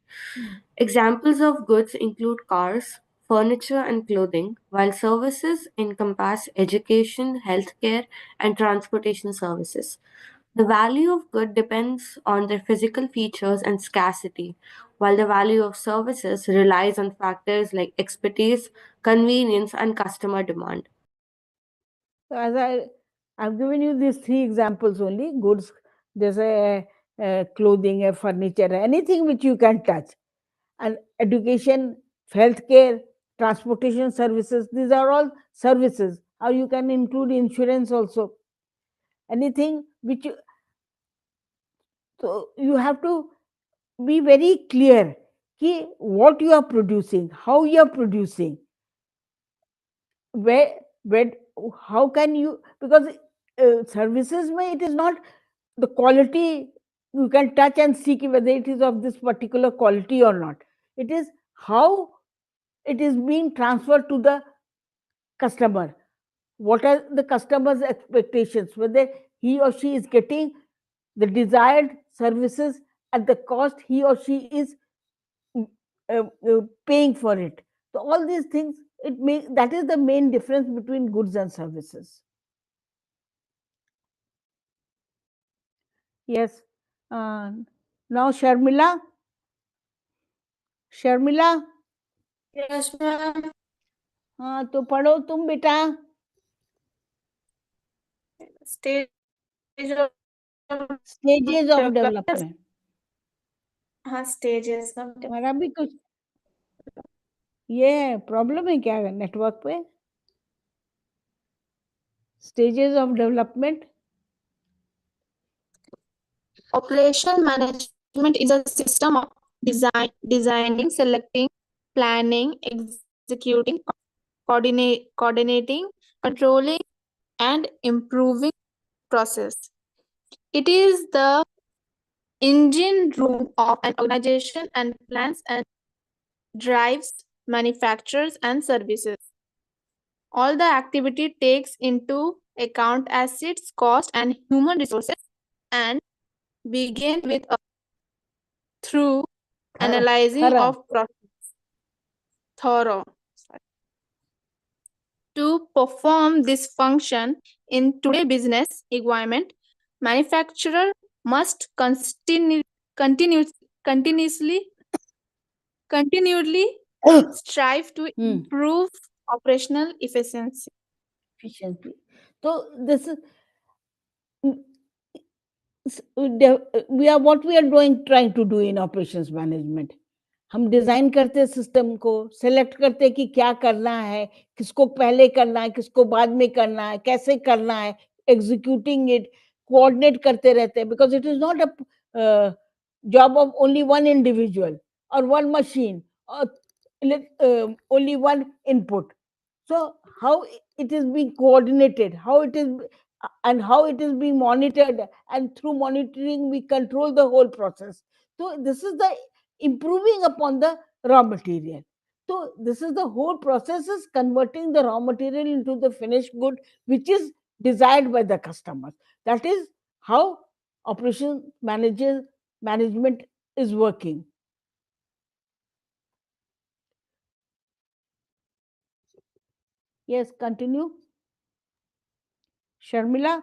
S2: Examples of goods include cars, furniture, and clothing, while services encompass education, healthcare, and transportation services. The value of good depends on their physical features and scarcity, while the value of services relies on factors like expertise, convenience, and customer demand.
S1: So I've given you these three examples only. Goods, there's a clothing, a furniture, anything which you can touch, and education, healthcare, transportation services. These are all services. Or you can include insurance also. Anything which so you have to be very clear कि what you are producing, how you are producing, where how can you, because services may, it is not the quality, you can touch and see whether it is of this particular quality or not. It is how it is being transferred to the customer. What are the customer's expectations, whether he or she is getting the desired services at the cost he or she is paying for it. So all these things, that is the main difference between goods and services. Yes. Now Sharmila. Sharmila,
S8: yes ma'am.
S1: हाँ तो पढ़ो तुम बेटा।
S8: Stage
S1: stages of
S8: development.
S1: Development.
S8: हाँ, stages of
S1: हमारा भी कुछ ये प्रॉब्लम है क्या नेटवर्क पे? Stages of development.
S8: Operation management is a system of designing, selecting, planning, executing, coordinating, controlling, and improving process. It is the engine room of an organization and plans and drives manufacturers and services. All the activity takes into account assets, cost, and human resources and begin with a through analyzing
S1: thorough.
S8: of process. Thorough. To perform this function in today's business environment, manufacturer must continuously strive to improve operational efficiency.
S1: So this is we are what we are trying to do in operations management. हम design करते हैं system को, select करते हैं कि क्या करना है, किसको पहले करना है, किसको बाद में करना है, कैसे करना है, एग्जीक्यूटिंग इट, कोऑर्डिनेट करते रहते हैं, because it is not a job of only one individual और वन मशीन और only one input. So how it is being coordinated, how it is and how it is being monitored, and through monitoring we control the whole process. So this is the improving upon the raw material. So this is the whole process is converting the raw material into the finished good which is desired by the customers. That is how operation management is working. Yes, continue. Sharmila?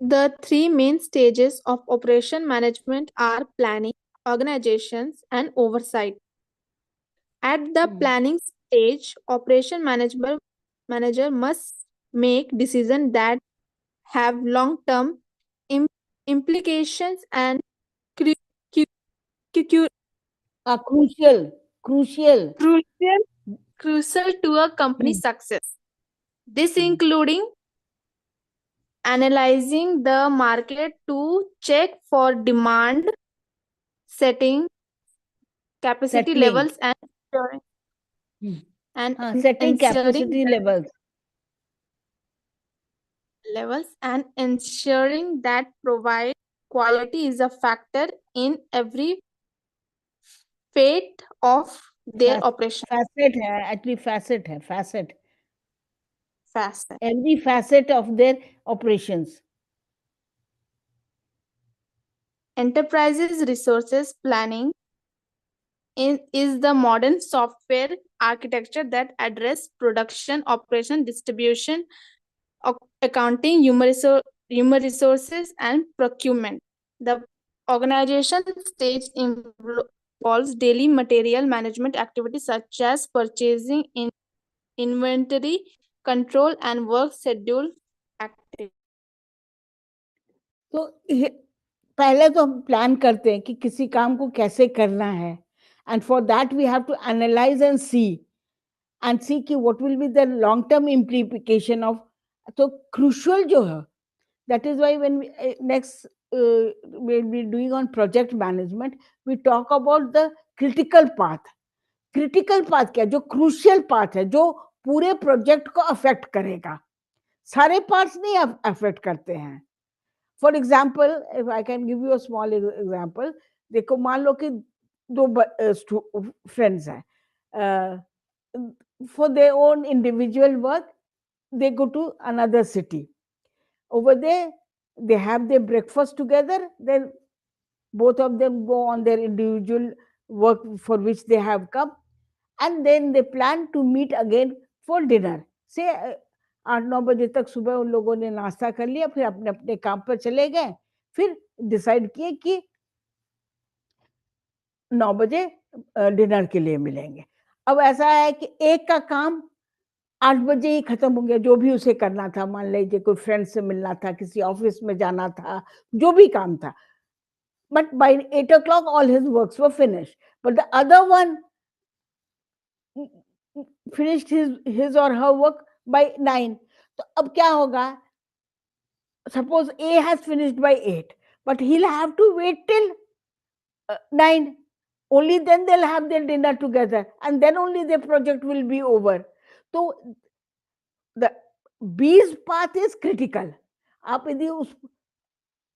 S8: The three main stages of operation management are planning, organizations, and oversight. At the planning stage, operation manager must make decisions that have long-term implications and cru- cru-
S1: Crucial.
S8: crucial to a company's success. This including analyzing the market to check for demand, setting capacity
S1: Settling.
S8: levels and
S1: setting
S8: ensuring
S1: capacity
S8: that and ensuring that provide quality is a factor in every fate of their operation.
S1: Facet है, actually facet है, facet.
S8: Facet.
S1: Every facet of their operations.
S8: Enterprises resources planning is the modern software architecture that address production, operation, distribution, accounting, human resources, and procurement. The organization stage involves daily material management activities such as purchasing, inventory control, and work schedule activities.
S1: तो पहले तो हम plan करते हैं कि किसी काम को कैसे करना है, and for that we have to analyze and see कि what will be the long term implication of. तो crucial जो है, that is why when we next we'll be doing on project management, we talk about the critical path. Critical path क्या, जो crucial path है, जो पूरे project को affect करेगा. सारे पार्ट्स नहीं अफेक्ट करते हैं. For example, if I can give you a small example, देखो मान लो कि दो फ्रेंड्स हैं, for their own individual work they go to another city. Over there they have their breakfast together, then both of them go on their individual work for which they have come, and then they plan to meet again for dinner. Say 8-9 बजे तक सुबह उन लोगों ने नाश्ता कर लिया, फिर अपने अपने काम पर चले गए, फिर डिसाइड किए कि 9 बजे डिनर के लिए मिलेंगे. अब ऐसा है कि एक का काम 8 बजे ही खत्म हो गया, जो भी उसे करना था. मान लीजिए कोई फ्रेंड से मिलना था, किसी ऑफिस में जाना था, जो भी काम था. But by 8 o'clock all his works were finished. But the other one finished his or her work by 9. तो अब क्या होगा? Suppose A has finished by 8, but he'll have to wait till 9. Only then they'll have their dinner together, and then only their project will be over. So the B's path is critical. आप यदि उस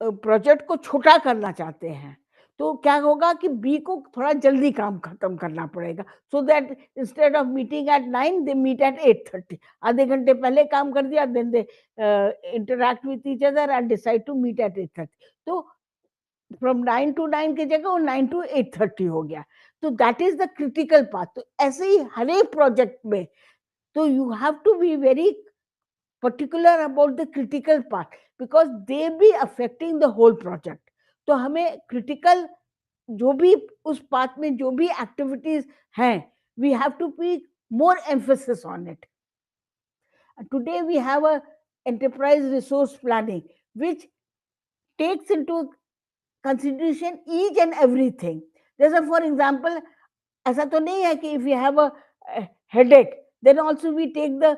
S1: project को छोटा करना चाहते हैं तो क्या होगा कि बी को थोड़ा जल्दी काम खत्म करना पड़ेगा, so that instead of meeting at 9 they meet at 8:30. आधे घंटे पहले काम कर दिया, then they interact with each other and decide to meet at 8:30. तो फ्रॉम 9 to 9 की जगह वो 9 to 8:30 हो गया. तो that is the critical path. तो ऐसे ही हर एक प्रोजेक्ट में तो you have to be very particular about the critical part because they be affecting the whole project. तो हमें critical जो भी उस पाथ में जो भी एक्टिविटीज हैं, we have to be more emphasis on it. Today we have a enterprise resource planning which takes into consideration each and everything. जैसे for example ऐसा तो नहीं है कि if we have a headache then also we take the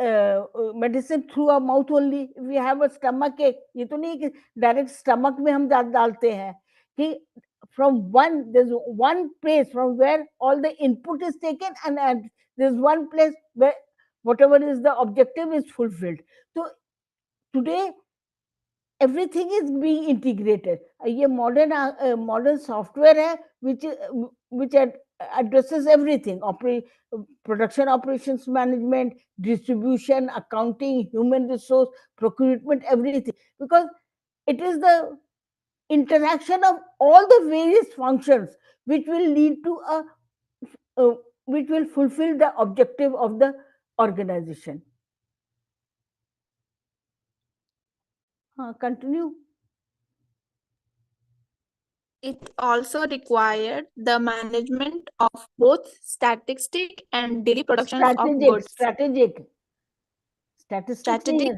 S1: medicine through a mouth only. We have a stomach ache, ये तो नहीं कि डायरेक्ट स्टमक में हम डालते हैं कि from one place from where all the input is taken and there's one place where whatever is the objective is fulfilled. So today everything is being integrated. ये modern software है which addresses everything: production operations management, distribution, accounting, human resource, procurement, everything, because it is the interaction of all the various functions which will lead to which will fulfill the objective of the organization. Continue.
S8: It also required the management of both statistic and daily production of goods.
S1: Strategic
S8: Strategic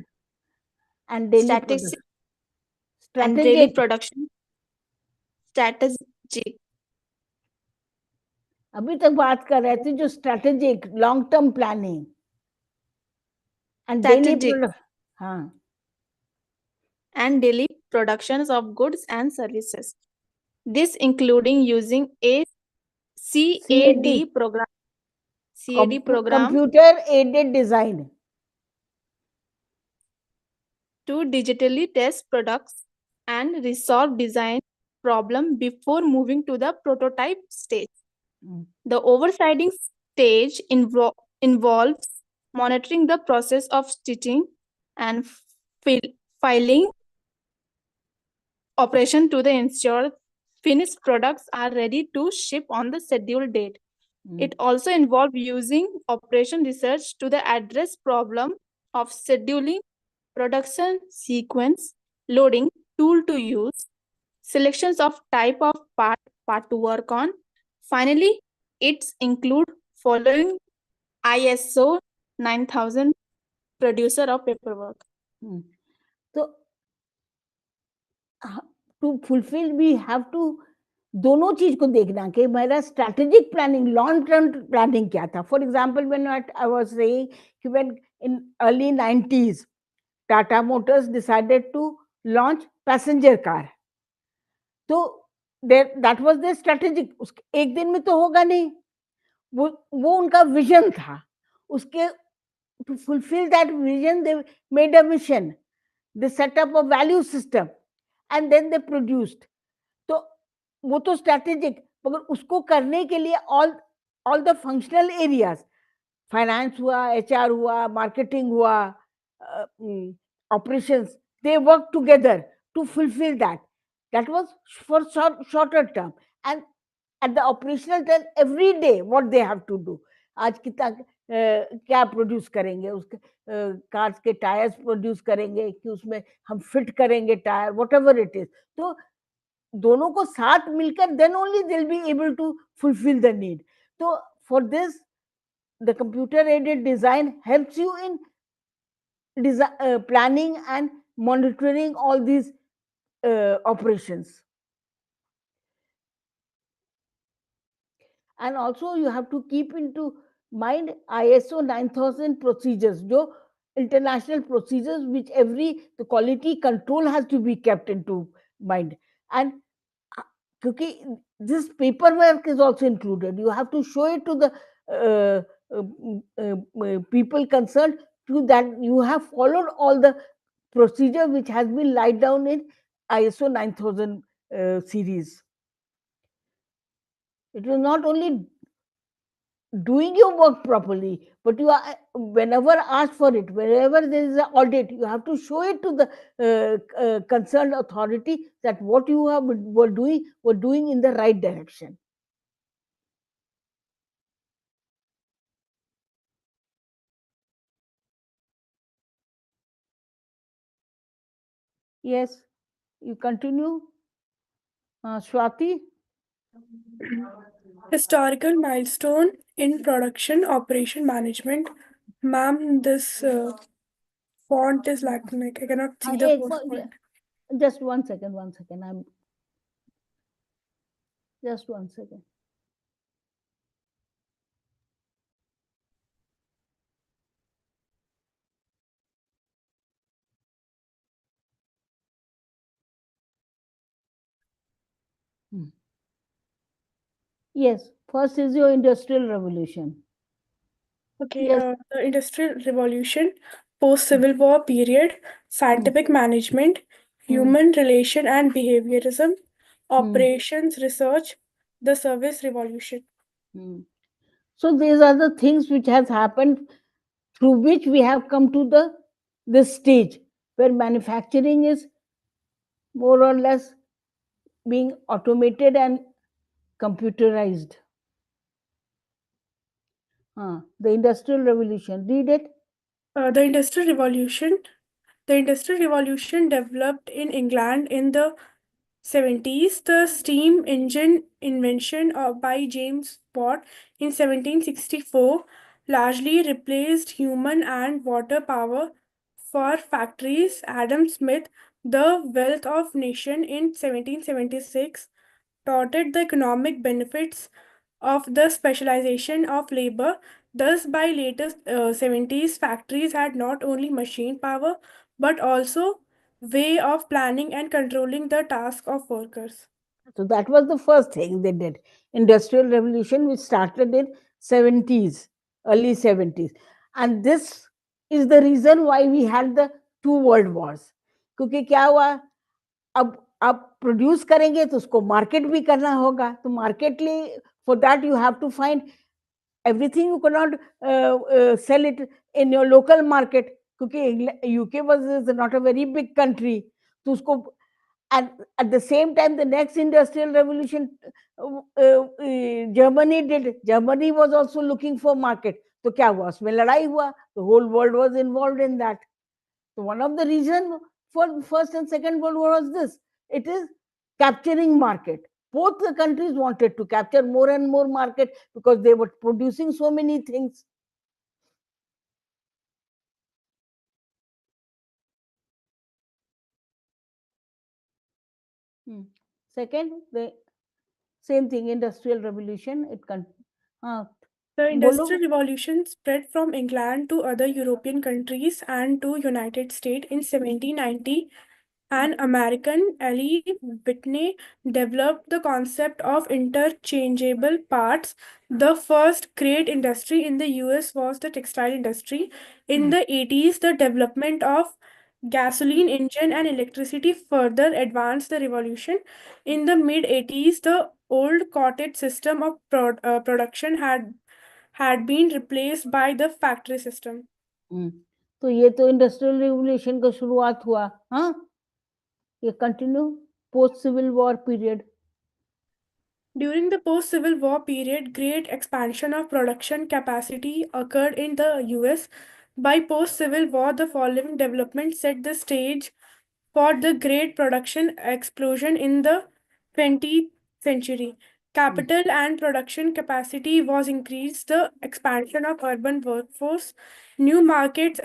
S1: and daily
S8: statistics
S1: production.
S8: and daily production. Strategic.
S1: अभी तक बात कर रहे थे जो strategic long term planning and daily
S8: Strategic
S1: हाँ
S8: and daily productions of goods and services. This including using a CAD program. CAD program
S1: computer aided design
S8: to digitally test products and resolve design problem before moving to the prototype stage. The oversighting stage involves monitoring the process of stitching and filing operation to the ensure finished products are ready to ship on the scheduled date. It also involves using operation research to the address problem of scheduling, production sequence, loading, tool to use, selections of type of part to work on. Finally, it's include following ISO 9000 producer of paperwork.
S1: So to fulfill we have to दोनों चीज को देखना कि मेरा strategic planning long term planning क्या था. For example when I was saying कि when in early 90s Tata Motors decided to launch passenger car, तो दैट वाज देयर स्ट्रेटेजिक. एक दिन में तो होगा नहीं, वो उनका विजन था. उसके to fulfill that vision they made a mission, they set up a value system and then they produced. तो वो तो स्ट्रैटेजिक, मगर उसको करने के लिए all the functional areas, finance हुआ, एचआर हुआ, मार्केटिंग हुआ, operations, they work together to fulfill that. That was for shorter term, and at the operational term every day what they have to do. आज कितना क्या produce करेंगे, उसके cars के tyres produce करेंगे कि उसमें हम फिट करेंगे tyre, what ever it is. तो दोनों को साथ मिलकर then only they'll be able to fulfill the need. So for this the computer aided design helps you in planning and monitoring all these operations. And also you have to keep into mind ISO 9000 procedures, जो international procedures which the quality control has to be kept into mind. And because this paperwork is also included, you have to show it to the people concerned to that you have followed all the procedure which has been laid down in ISO 9000 series. It is not only doing your work properly, but you are, whenever asked for it, whenever there is an audit, you have to show it to the concerned authority that what you were doing in the right direction. Yes, you continue, Swati.
S9: Historical milestone in production operation management. Ma'am, this font is lacking. I cannot see the font.
S1: Just 1 second, 1 second. Just 1 second. Yes, first is your industrial revolution.
S9: Okay,
S1: Yes.
S9: the Industrial Revolution, post-Civil War period, scientific management, human relation and behaviorism, operations research, the service revolution.
S1: So these are the things which has happened through which we have come to this stage where manufacturing is more or less being automated and computerized. The industrial revolution. Read it.
S9: The Industrial Revolution developed in England in the 70s. The steam engine invention by James Watt in 1764 largely replaced human and water power for factories. Adam Smith, The Wealth of Nation in 1776, touted the economic benefits of the specialization of labor. Thus, by later 70s, factories had not only machine power but also way of planning and controlling the task of workers.
S1: So that was the first thing they did. Industrial revolution, which started in 70s, early 70s. And this is the reason why we had the two world wars. क्योंकि क्या हुआ, अब आप produce करेंगे तो उसको market भी करना होगा, तो market for that you have to find everything. You cannot sell it in your local market क्योंकि UK was not a very big country, तो उसको. And at the same time, the next industrial revolution Germany did. Germany was also looking for market. तो क्या हुआ, उसमें लड़ाई हुआ. The whole world was involved in that. So one of the reasons for first and second world war was this. It is capturing market. Both the countries wanted to capture more and more market because they were producing so many things. Second, the same thing, industrial revolution.
S9: The Industrial Revolution spread from England to other European countries and to United States in 1790. An American, Eli Whitney, developed the concept of interchangeable parts. The first great industry in the US was the textile industry. In the 80s, the development of gasoline engine and electricity further advanced the revolution. In the mid 80s, the old cottage system of production had been replaced by the factory system.
S1: तो ये तो industrial revolution का शुरुआत हुआ. ये continue post civil war period.
S9: During the post-Civil War period, great expansion of production capacity occurred in the US. By post-Civil War, the following development set the stage for the great production explosion in the 20th century. Capital and production capacity was increased, the expansion of urban workforce, new markets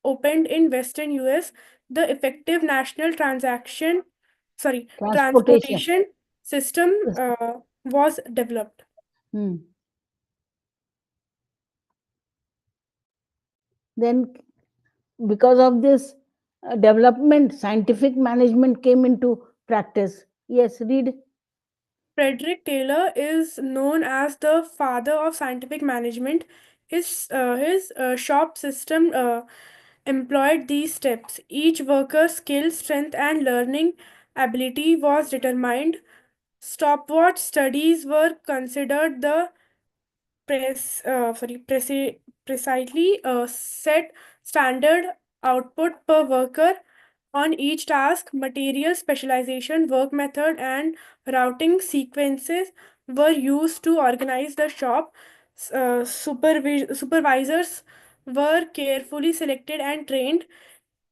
S9: opened in Western US, the effective national transportation system was developed.
S1: Then because of this development, scientific management came into practice. Yes, read.
S9: Frederick Taylor is known as the father of scientific management. His shop system employed these steps. Each worker's skill, strength, and learning ability was determined. Stopwatch studies were considered the precisely set standard output per worker on each task. Material specialization, work method, and routing sequences were used to organize the shop. Supervisors were carefully selected and trained.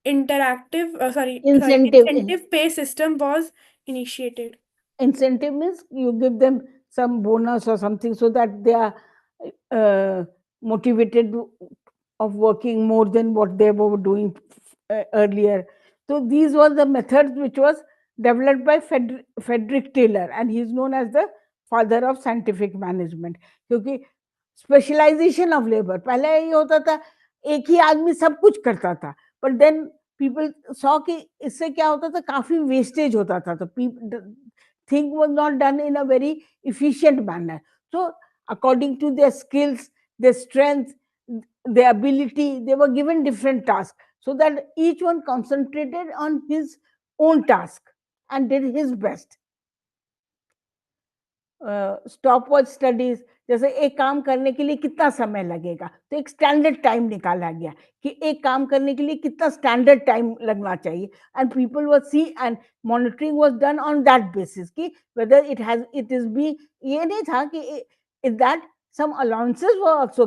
S1: Incentive.
S9: Incentive pay system was initiated.
S1: Incentive means you give them some bonus or something so that they are motivated of working more than what they were doing earlier. So these were the methods which was developed by Frederick Taylor, and he is known as the father of scientific management. क्योंकि specialization of labour, पहले ये होता था एक ही आदमी सब कुछ करता था, बट देन पीपल सॉ कि इससे क्या होता था, काफी वेस्टेज होता था, तो thing was not done in a very efficient manner. So according to their skills, their strength, their ability, they were given different tasks so that each one concentrated on his own task and did his best. Stopwatch studies, जैसे एक काम करने के लिए कितना समय लगेगा, तो एक स्टैंडर्ड टाइम निकाला गया कि एक काम करने के लिए कितना स्टैंडर्ड टाइम लगना चाहिए, and people were see and monitoring was done on that basis कि वेदर इट इज बी, ये नहीं था कि is that some allowances were also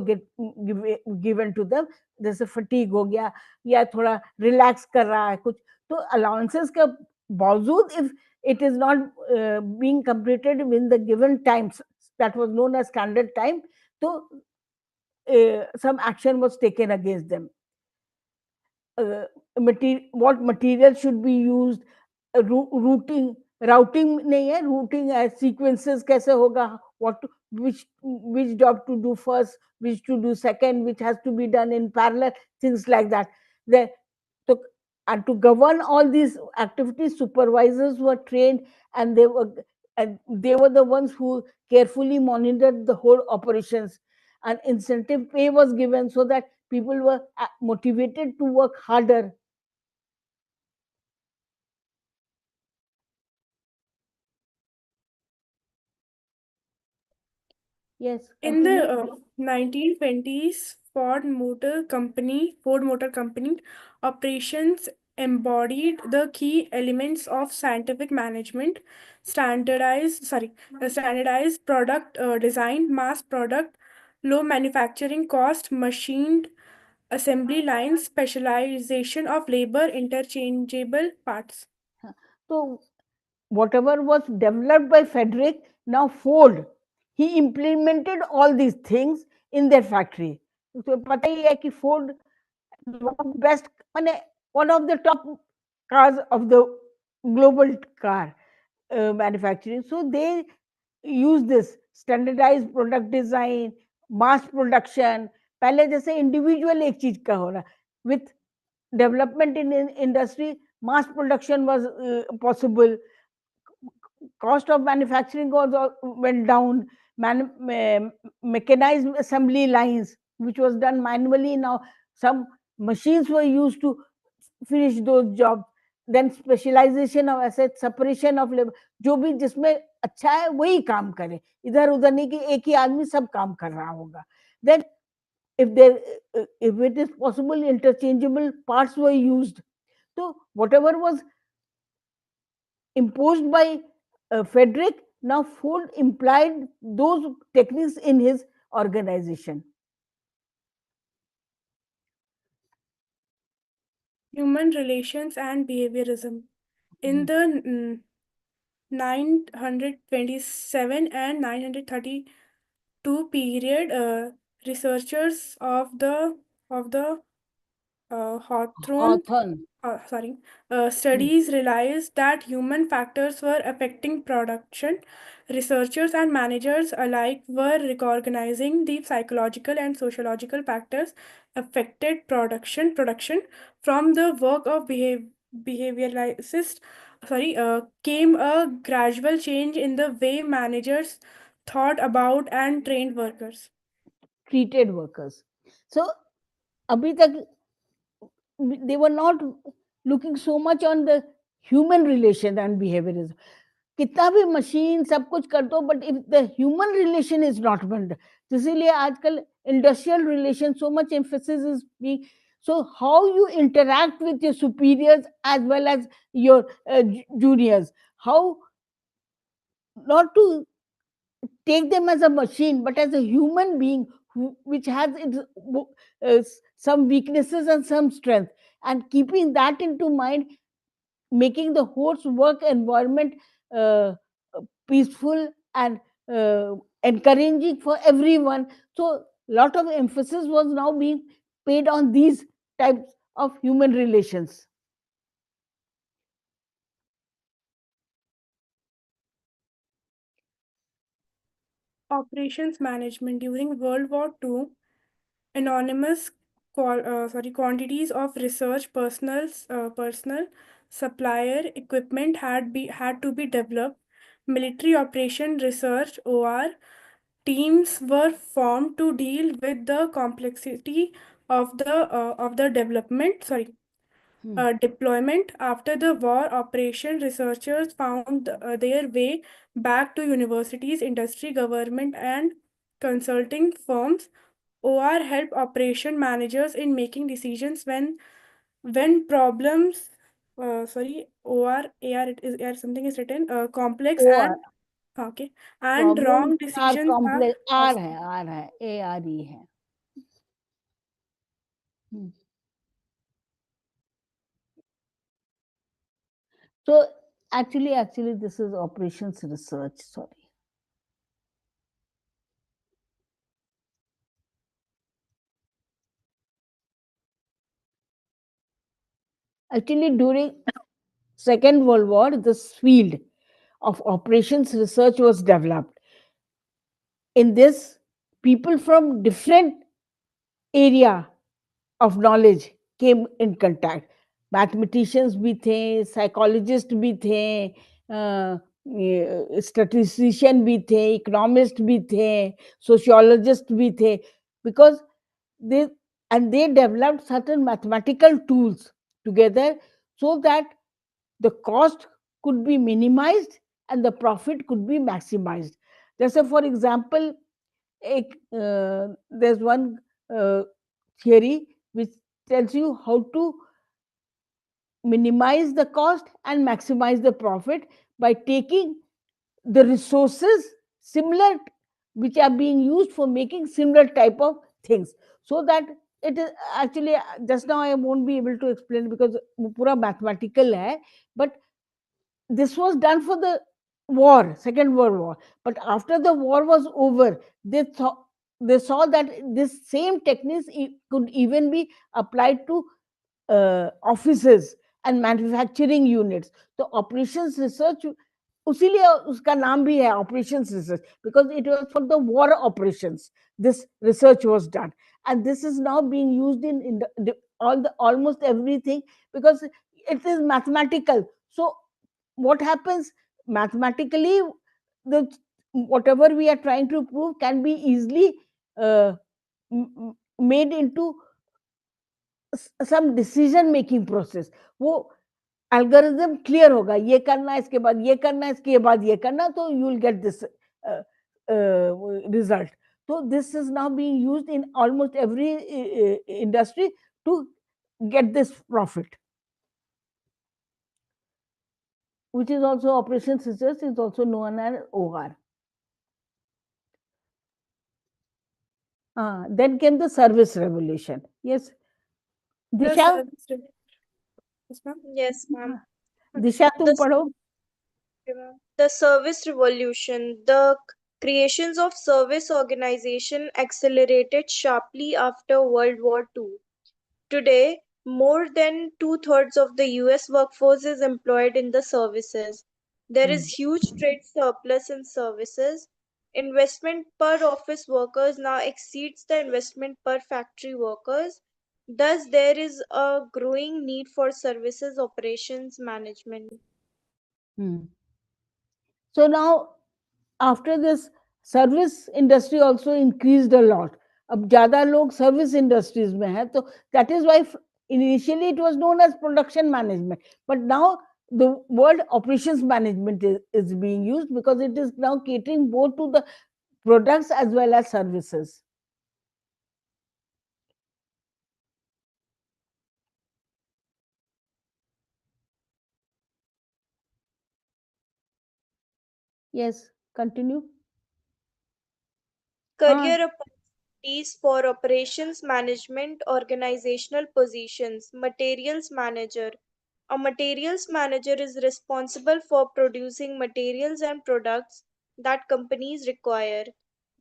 S1: given to them, जैसे फटीग हो गया या थोड़ा रिलैक्स कर रहा है कुछ, तो अलाउंसेस के बावजूद if it is not being completed within the given times that was known as standard time, so some action was taken against them. What material should be used, routing नहीं है, routing sequences कैसे होगा, which job to do first, which to do second, which has to be done in parallel, things like that. So, and to govern all these activities, supervisors were trained, and they were the ones who carefully monitored the whole operations, and incentive pay was given so that people were motivated to work harder. Yes.
S9: In the 1920s, Ford Motor Company operations embodied the key elements of scientific management: standardized product design, mass product, low manufacturing cost, machined assembly lines, specialization of labor, interchangeable parts.
S1: So whatever was developed by Frederick, now Ford, he implemented all these things in their factory. तो पता ही है कि Ford best, one of the top cars of the global car manufacturing. So they use this standardized product design, mass production. पहले जैसे individual एक चीज का हो रहा, with development in industry, mass production was possible. Cost of manufacturing went down. Mechanized assembly lines, which was done manually, now some machines were used to finish those jobs. Then specialization of assets, separation of labor, जो भी जिसमें अच्छा है वही काम करे, इधर उधर नहीं कि एक ही आदमी सब काम कर रहा होगा. Then if it is possible, interchangeable parts were used. So whatever was imposed by Frederick, now Ford implied those techniques in his organization.
S9: Human relations and behaviorism. In the 927 and 932 period, researchers of the Hawthorne
S1: Hawthorne.
S9: studies realized that human factors were affecting production. Researchers and managers alike were recognizing the psychological and sociological factors affected production from the work of behavioralists. Came a gradual change in the way managers thought about and trained workers.
S1: Treated workers. So abhi tak they were not looking so much on the human relation and behaviorism. कितना भी machine सब कुछ कर दो, but if the human relation is not build, इसीलिए आजकल industrial relation so much emphasis is being. So how you interact with your superiors as well as your juniors, how not to take them as a machine but as a human being which has some weaknesses and some strength, and keeping that into mind, making the whole work environment uh, peaceful and encouraging for everyone. So lot of emphasis was now being paid on these types of human relations.
S9: Operations management during World War II, anonymous quantities of research personnel, supplier equipment had to be developed. Military operation research (OR) teams were formed to deal with the complexity of the deployment. After the war, operation researchers found their way back to universities, industry, government, and consulting firms. OR help operation managers in making decisions when problems. OR AR it is AR something is written complex
S1: OR
S9: and okay and
S1: problems
S9: wrong
S1: are
S9: decisions are
S1: complex. R
S9: possible.
S1: है, R है, ARE है. So actually this is operations research, sorry. Actually during Second World War, this field of operations research was developed. In this, people from different area of knowledge came in contact. Mathematicians भी थे, psychologists भी थे, statistician भी थे, economist भी थे, sociologist भी थे, because they developed certain mathematical tools together so that the cost could be minimized and the profit could be maximized. Just for example, there's one theory which tells you how to minimize the cost and maximize the profit by taking the resources similar which are being used for making similar type of things, so that it is actually just now I won't be able to explain because pura mathematical hai, but this was done for the war, Second World War. But after the war was over, they saw that this same techniques could even be applied to offices and manufacturing units. So operations research, उसीलिए उसका नाम भी है operations research, because it was for the war operations. This research was done, and this is now being used in almost everything, because it is mathematical. So what happens mathematically, the whatever we are trying to prove can be easily made into some decision making process. वो algorithm clear होगा, ये करना इसके बाद ये करना इसके बाद ये करना, तो you will get this result. So this is now being used in almost every industry to get this profit, which is also operations research, is also known as OR. Then came the service revolution. Yes,
S9: The
S1: Disha.
S9: service rev- Yes, ma'am.
S10: Yes, ma'am.
S1: Disha तुम
S10: The,
S1: पढ़ो.
S10: the service revolution, the creations of service organization accelerated sharply after World War II. Today, More than two-thirds of the US workforce is employed in the services. There is huge trade surplus in services. Investment per office workers now exceeds the investment per factory workers. Thus, there is a growing need for services operations management.
S1: So now, after this, service industry also increased a lot. अब ज़्यादा लोग service industries में हैं, तो that is why initially it was known as production management, but now the word operations management is being used because it is now catering both to the products as well as services. Yes, continue.
S10: Career opportunities for operations management, organizational positions, materials manager. A materials manager is responsible for producing materials and products that companies require.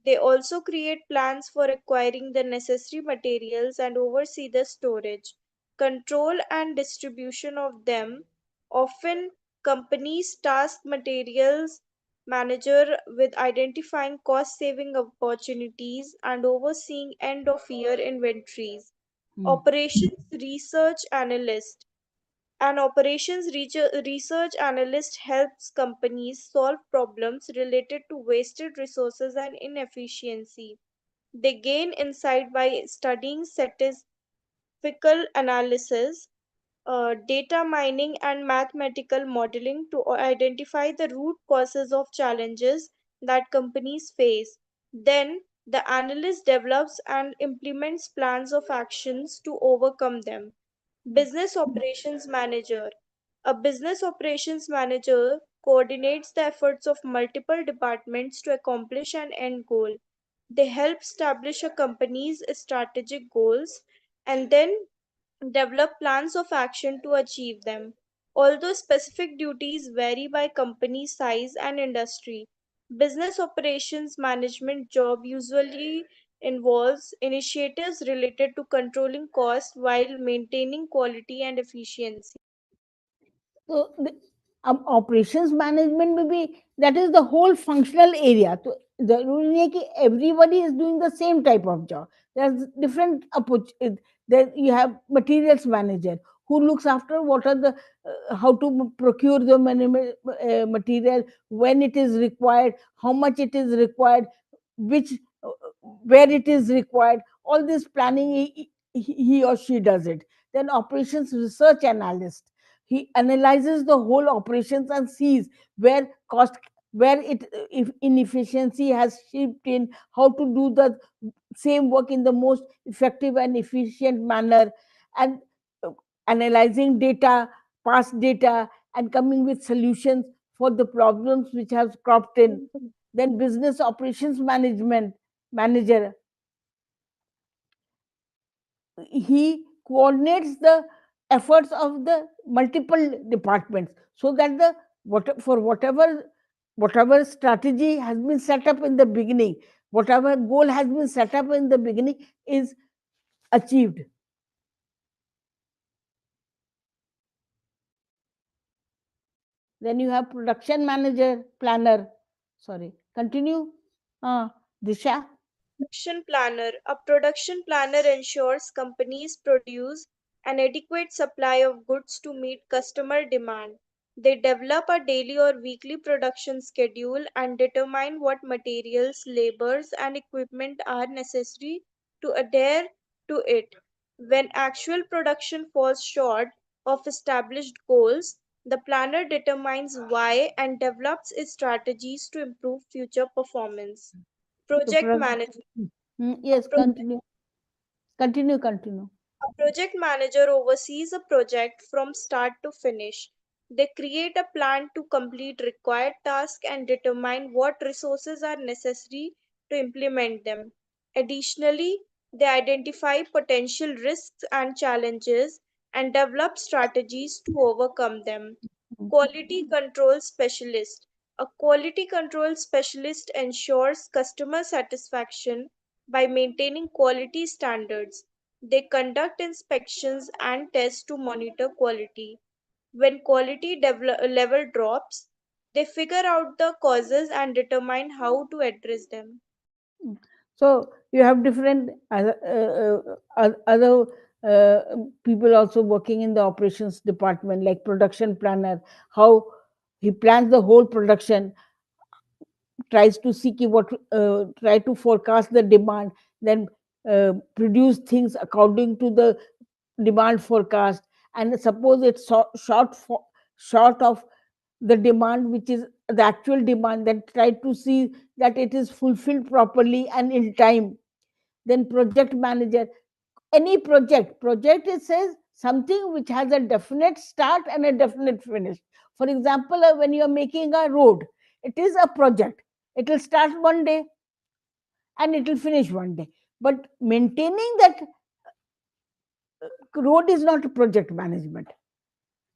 S10: They also create plans for acquiring the necessary materials and oversee the storage, control, and distribution of them. Often, companies task materials manager with identifying cost saving opportunities and overseeing end of year inventories. Operations research analyst. An research analyst helps companies solve problems related to wasted resources and inefficiency. They gain insight by studying statistical analysis, data mining, and mathematical modeling to identify the root causes of challenges that companies face. Then, the analyst develops and implements plans of actions to overcome them. Business operations manager. A business operations manager coordinates the efforts of multiple departments to accomplish an end goal. They help establish a company's strategic goals and then develop plans of action to achieve them. Although specific duties vary by company size and industry, business operations management job usually involves initiatives related to controlling costs while maintaining quality and efficiency.
S1: तो operations management में भी that is the whole functional area. तो जरूरी नहीं है कि everybody is doing the same type of job. There's different approach. Then you have materials manager who looks after what are the how to procure the material, when it is required, how much it is required, which where it is required. All this planning he or she does it. Then operations research analyst, he analyzes the whole operations and sees where cost, where it if inefficiency has seeped in, how to do the same work in the most effective and efficient manner, and analyzing data, past data, and coming with solutions for the problems which have cropped in. Then business operations management manager, he coordinates the efforts of the multiple departments so that the whatever strategy has been set up in the beginning, whatever goal has been set up in the beginning is achieved. Then you have production manager, planner. Sorry, continue. Disha.
S10: Production planner. A production planner ensures companies produce an adequate supply of goods to meet customer demand. They develop a daily or weekly production schedule and determine what materials, labors, and equipment are necessary to adhere to it. When actual production falls short of established goals, the planner determines why and develops its strategies to improve future performance. Project management.
S1: Yes,
S10: Pro-
S1: continue.
S10: A project manager oversees a project from start to finish. They create a plan to complete required tasks and determine what resources are necessary to implement them. Additionally, they identify potential risks and challenges and develop strategies to overcome them. Quality control specialist. A quality control specialist ensures customer satisfaction by maintaining quality standards. They conduct inspections and tests to monitor quality. When quality level drops, they figure out the causes and determine how to address them.
S1: So you have different other people also working in the operations department, like production planner, how he plans the whole production, tries to see try to forecast the demand, then produce things according to the demand forecast. And suppose it's short of the demand, which is the actual demand, then try to see that it is fulfilled properly and in time. Then project manager, any project, it says something which has a definite start and a definite finish. For example, when you are making a road, it is a project. It will start one day and it will finish one day, but maintaining that road is not a project management.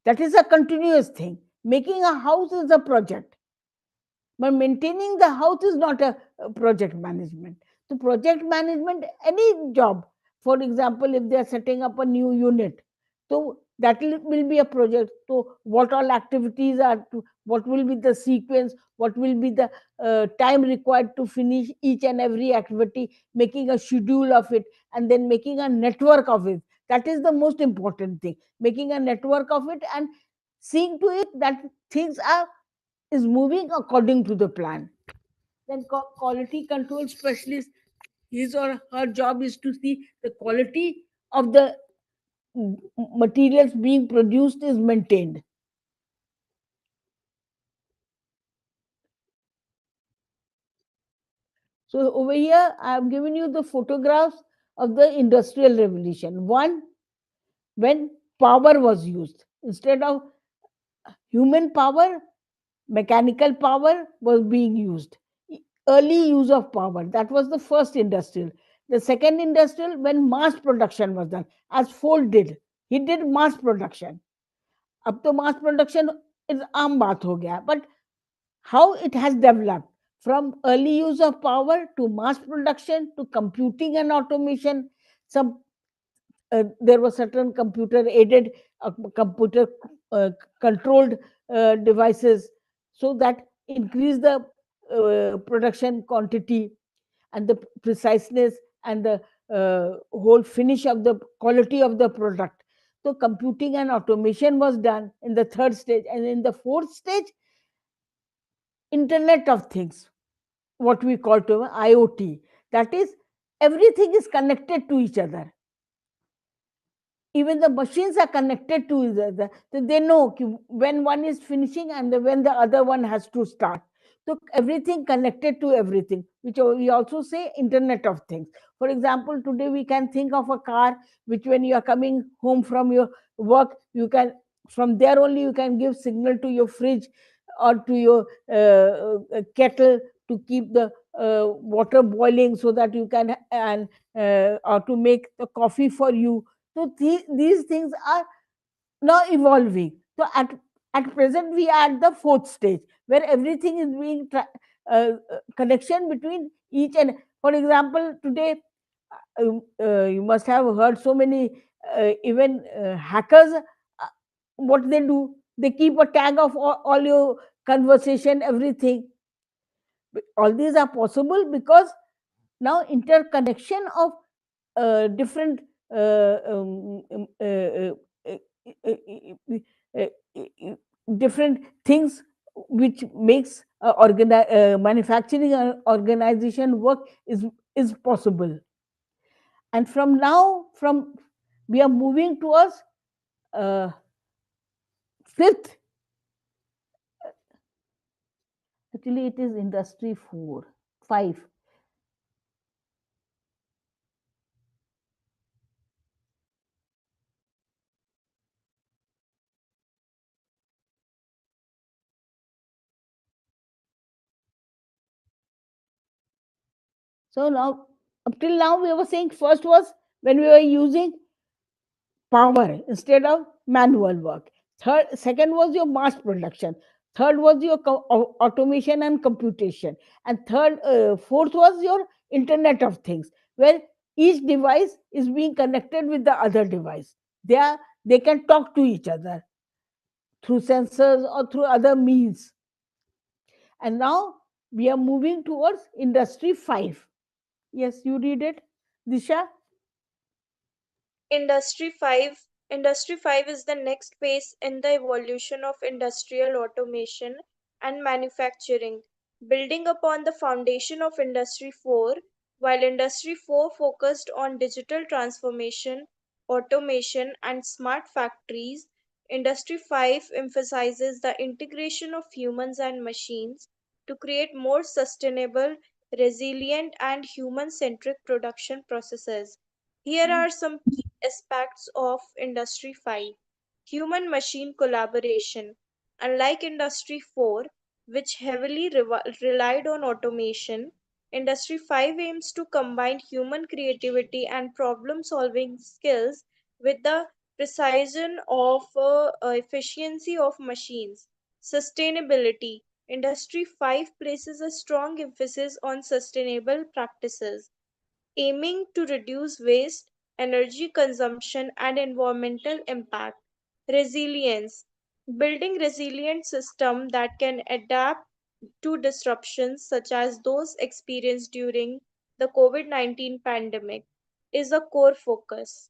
S1: That is a continuous thing. Making a house is a project, but maintaining the house is not a project management. So project management, any job, for example, if they are setting up a new unit, so that will be a project. So what all activities are what will be the sequence, what will be the time required to finish each and every activity, making a schedule of it, and then making a network of it. That is the most important thing, making a network of it and seeing to it that things are is moving according to the plan. Then quality control specialist, his or her job is to see the quality of the materials being produced is maintained. So over here, I have given you the photographs of the industrial revolution. One, when power was used instead of human power, mechanical power was being used. Early use of power, that was the first industrial. The second industrial, when mass production was done, as Ford did. He did mass production. अब तो mass production is आम बात हो गया, but how it has developed from early use of power to mass production to computing and automation. Some there were certain computer aided, computer controlled devices, so that increase the production quantity and the preciseness and the whole finish of the quality of the product. So computing and automation was done in the third stage, and in the fourth stage, Internet of Things, what we call to IoT. That is, everything is connected to each other. Even the machines are connected to each other. So they know when one is finishing and when the other one has to start. So everything connected to everything, which we also say Internet of Things. For example, today we can think of a car which, when you are coming home from your work, you can, from there only you can give signal to your fridge or to your kettle to keep the water boiling, so that you can, and or to make the coffee for you. So these things are now evolving. So at present we are at the fourth stage, where everything is being connection between each and, for example, today you must have heard so many even hackers, what they do, they keep a tag of all your conversation, everything. All these are possible because now interconnection of different different things, which makes manufacturing organization work, is possible. And from now, from we are moving towards fifth. Actually, it is industry 5. So now, up till now, we were saying first was when we were using power instead of manual work. Second was your mass production. Third was your automation and computation. And fourth was your Internet of Things, where each device is being connected with the other device. They can talk to each other through sensors or through other means. And now we are moving towards Industry 5. Yes, you read it, Disha?
S10: Industry 5 Industry 5 is the next phase in the evolution of industrial automation and manufacturing, building upon the foundation of Industry 4. While Industry 4 focused on digital transformation, automation, and smart factories, Industry 5 emphasizes the integration of humans and machines to create more sustainable, resilient, and human centric production processes. Here are some key aspects of Industry 5. Human machine collaboration. Unlike Industry 4, which heavily relied on automation, Industry 5 aims to combine human creativity and problem solving skills with the precision of efficiency of machines. Sustainability. Industry 5 places a strong emphasis on sustainable practices aiming to reduce waste, energy consumption, and environmental impact. Resilience. Building resilient systems that can adapt to disruptions such as those experienced during the COVID-19 pandemic is a core focus.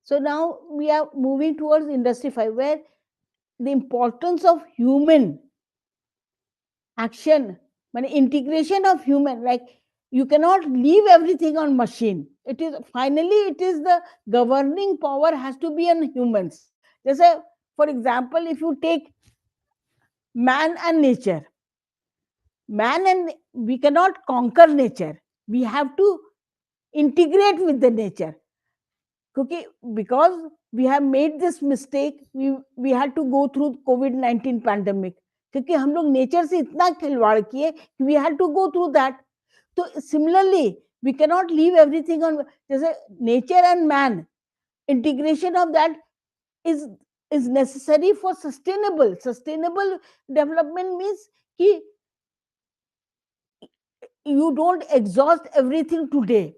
S1: So now we are moving towards Industry 5, where the importance of human action, integration of human, like you cannot leave everything on machine. It is the governing power has to be on humans. Just say, for example, if you take man and nature, we cannot conquer nature. We have to integrate with the nature. Okay, because we have made this mistake, we had to go through COVID-19 pandemic. क्योंकि हम लोग nature से इतना खिलवाड़ किए कि we had to go through that. So similarly, we cannot leave everything on. जैसे nature and man, integration of that is necessary for sustainable development. Means कि you don't exhaust everything today.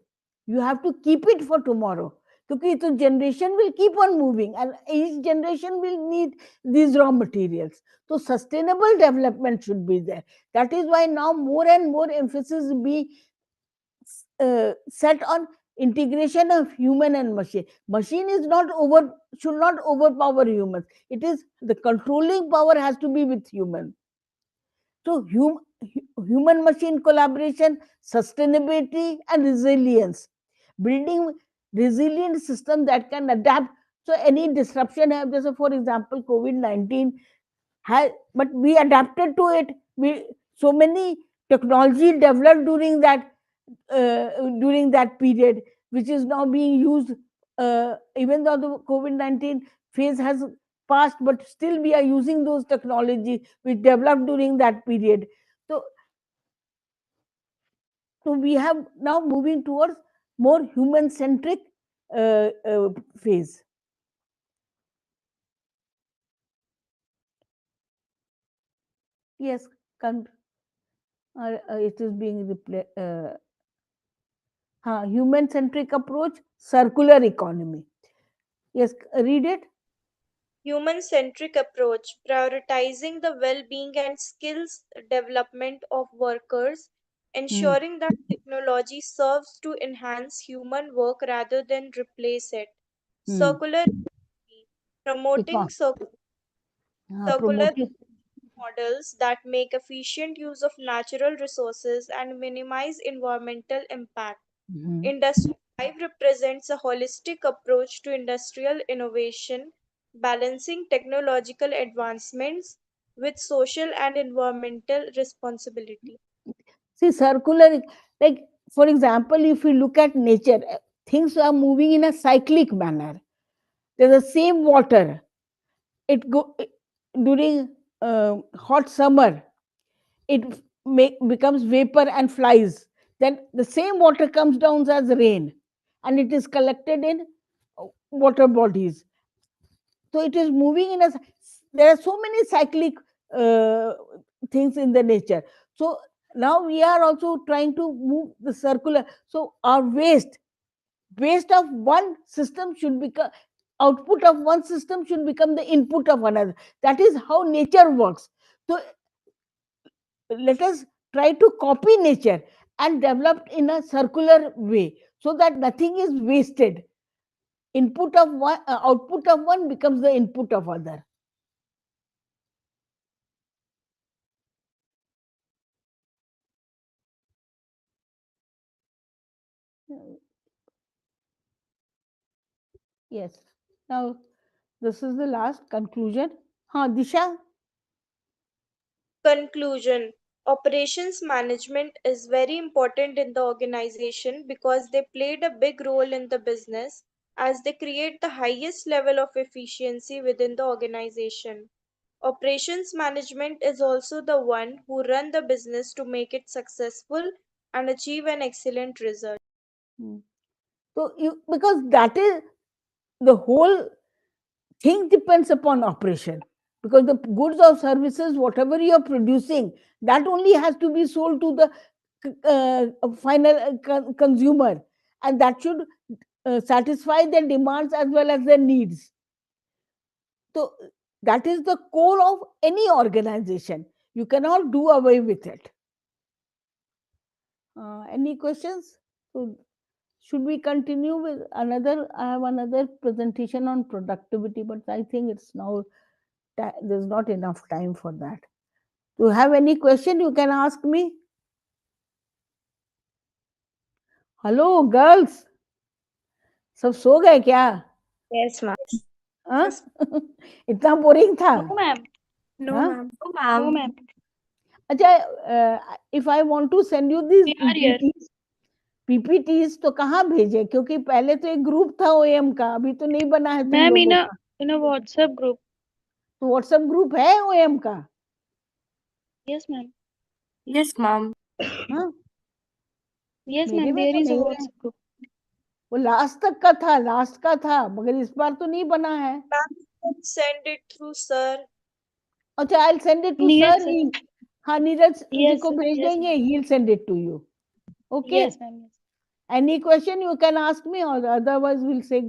S1: You have to keep it for tomorrow. Because the generation will keep on moving and each generation will need these raw materials. So sustainable development should be there. That is why now more and more emphasis will be set on integration of human and machine. Machine should not overpower humans. It is the controlling power has to be with human. So human machine collaboration, sustainability, and resilience. Building resilient system that can adapt. So any disruption, just for example, COVID-19 but we adapted to it. So many technology developed during that period, which is now being used. Even though the COVID-19 phase has passed, but still we are using those technologies which developed during that period. So we have now moving towards more human centric phase. Yes, it is being human centric approach, circular economy. Yes, read it.
S10: Human centric approach, prioritizing the well being and skills development of workers, ensuring that technology serves to enhance human work rather than replace it. Circular economy, promoting circular models that make efficient use of natural resources and minimize environmental impact. Industry 5 represents a holistic approach to industrial innovation, balancing technological advancements with social and environmental responsibility.
S1: See, circular, like for example, if you look at nature, things are moving in a cyclic manner. There's the same water. During hot summer, it becomes vapor and flies. Then the same water comes down as rain, and it is collected in water bodies. So it is moving in a. There are so many cyclic things in the nature. So now we are also trying to move the circular. So our waste, waste of one system should become output of one system should become the input of another. That is how nature works. So let us try to copy nature and develop in a circular way so that nothing is wasted. Input of one, output of one becomes the input of other. Yes. Now, this is the last conclusion. Disha?
S10: Conclusion. Operations management is very important in the organization because they played a big role in the business as they create the highest level of efficiency within the organization. Operations management is also the one who run the business to make it successful and achieve an excellent result.
S1: So, because that is the whole thing depends upon operation. Because the goods or services, whatever you are producing, that only has to be sold to the final consumer, and that should satisfy their demands as well as their needs. So that is the core of any organization. You cannot do away with it. Any questions? So should we continue with another? I have another presentation on productivity, but I think it's now there's not enough time for that. Do you have any question? You can ask me. Hello, girls. सब सो गए क्या?
S11: Yes, ma'am.
S1: हाँ? इतना boring था?
S8: No, ma'am.
S9: No,
S1: हाँ?
S9: ma'am.
S11: No, ma'am.
S8: No, ma'am.
S1: अच्छा, if I want to send you these
S8: We are here.
S1: PPTs तो कहाँ भेजे? क्योंकि पहले तो एक ग्रुप था OM का, अभी तो नहीं बना है तुम
S8: Ma'am,
S1: लोगों का.
S8: in a WhatsApp group.
S1: तो WhatsApp ग्रुप है OM का?
S8: Yes, ma'am.
S11: Yes, ma'am.
S1: हाँ?
S8: Yes,
S1: मेरे
S8: ma'am.
S1: में
S8: There
S1: तो
S8: is a
S1: नहीं है.
S8: WhatsApp group.
S1: वो लास्ट का था, मगर इस बार तो नहीं बना है.
S10: Ma'am, send it through, sir.
S1: अच्छा, I'll send it to
S8: Neeraj,
S1: sir.
S8: sir.
S1: हाँ, नीरज जी
S8: Yes,
S1: को
S8: sir.
S1: भेज
S8: Yes,
S1: देंगे. He'll send it to you. Okay.
S8: Yes, ma'am. Yes.
S1: Any question you can ask me, or otherwise we'll say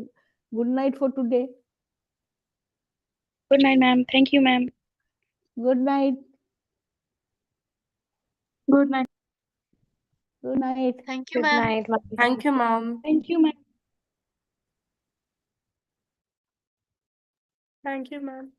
S1: good night for today.
S8: Good night, ma'am. Thank you, ma'am.
S1: Good night.
S8: Good night.
S1: Good night.
S7: Thank you,
S11: Good
S7: ma'am.
S11: night, ma'am. Thank you, ma'am.
S8: Thank you, ma'am.
S9: Thank you, ma'am.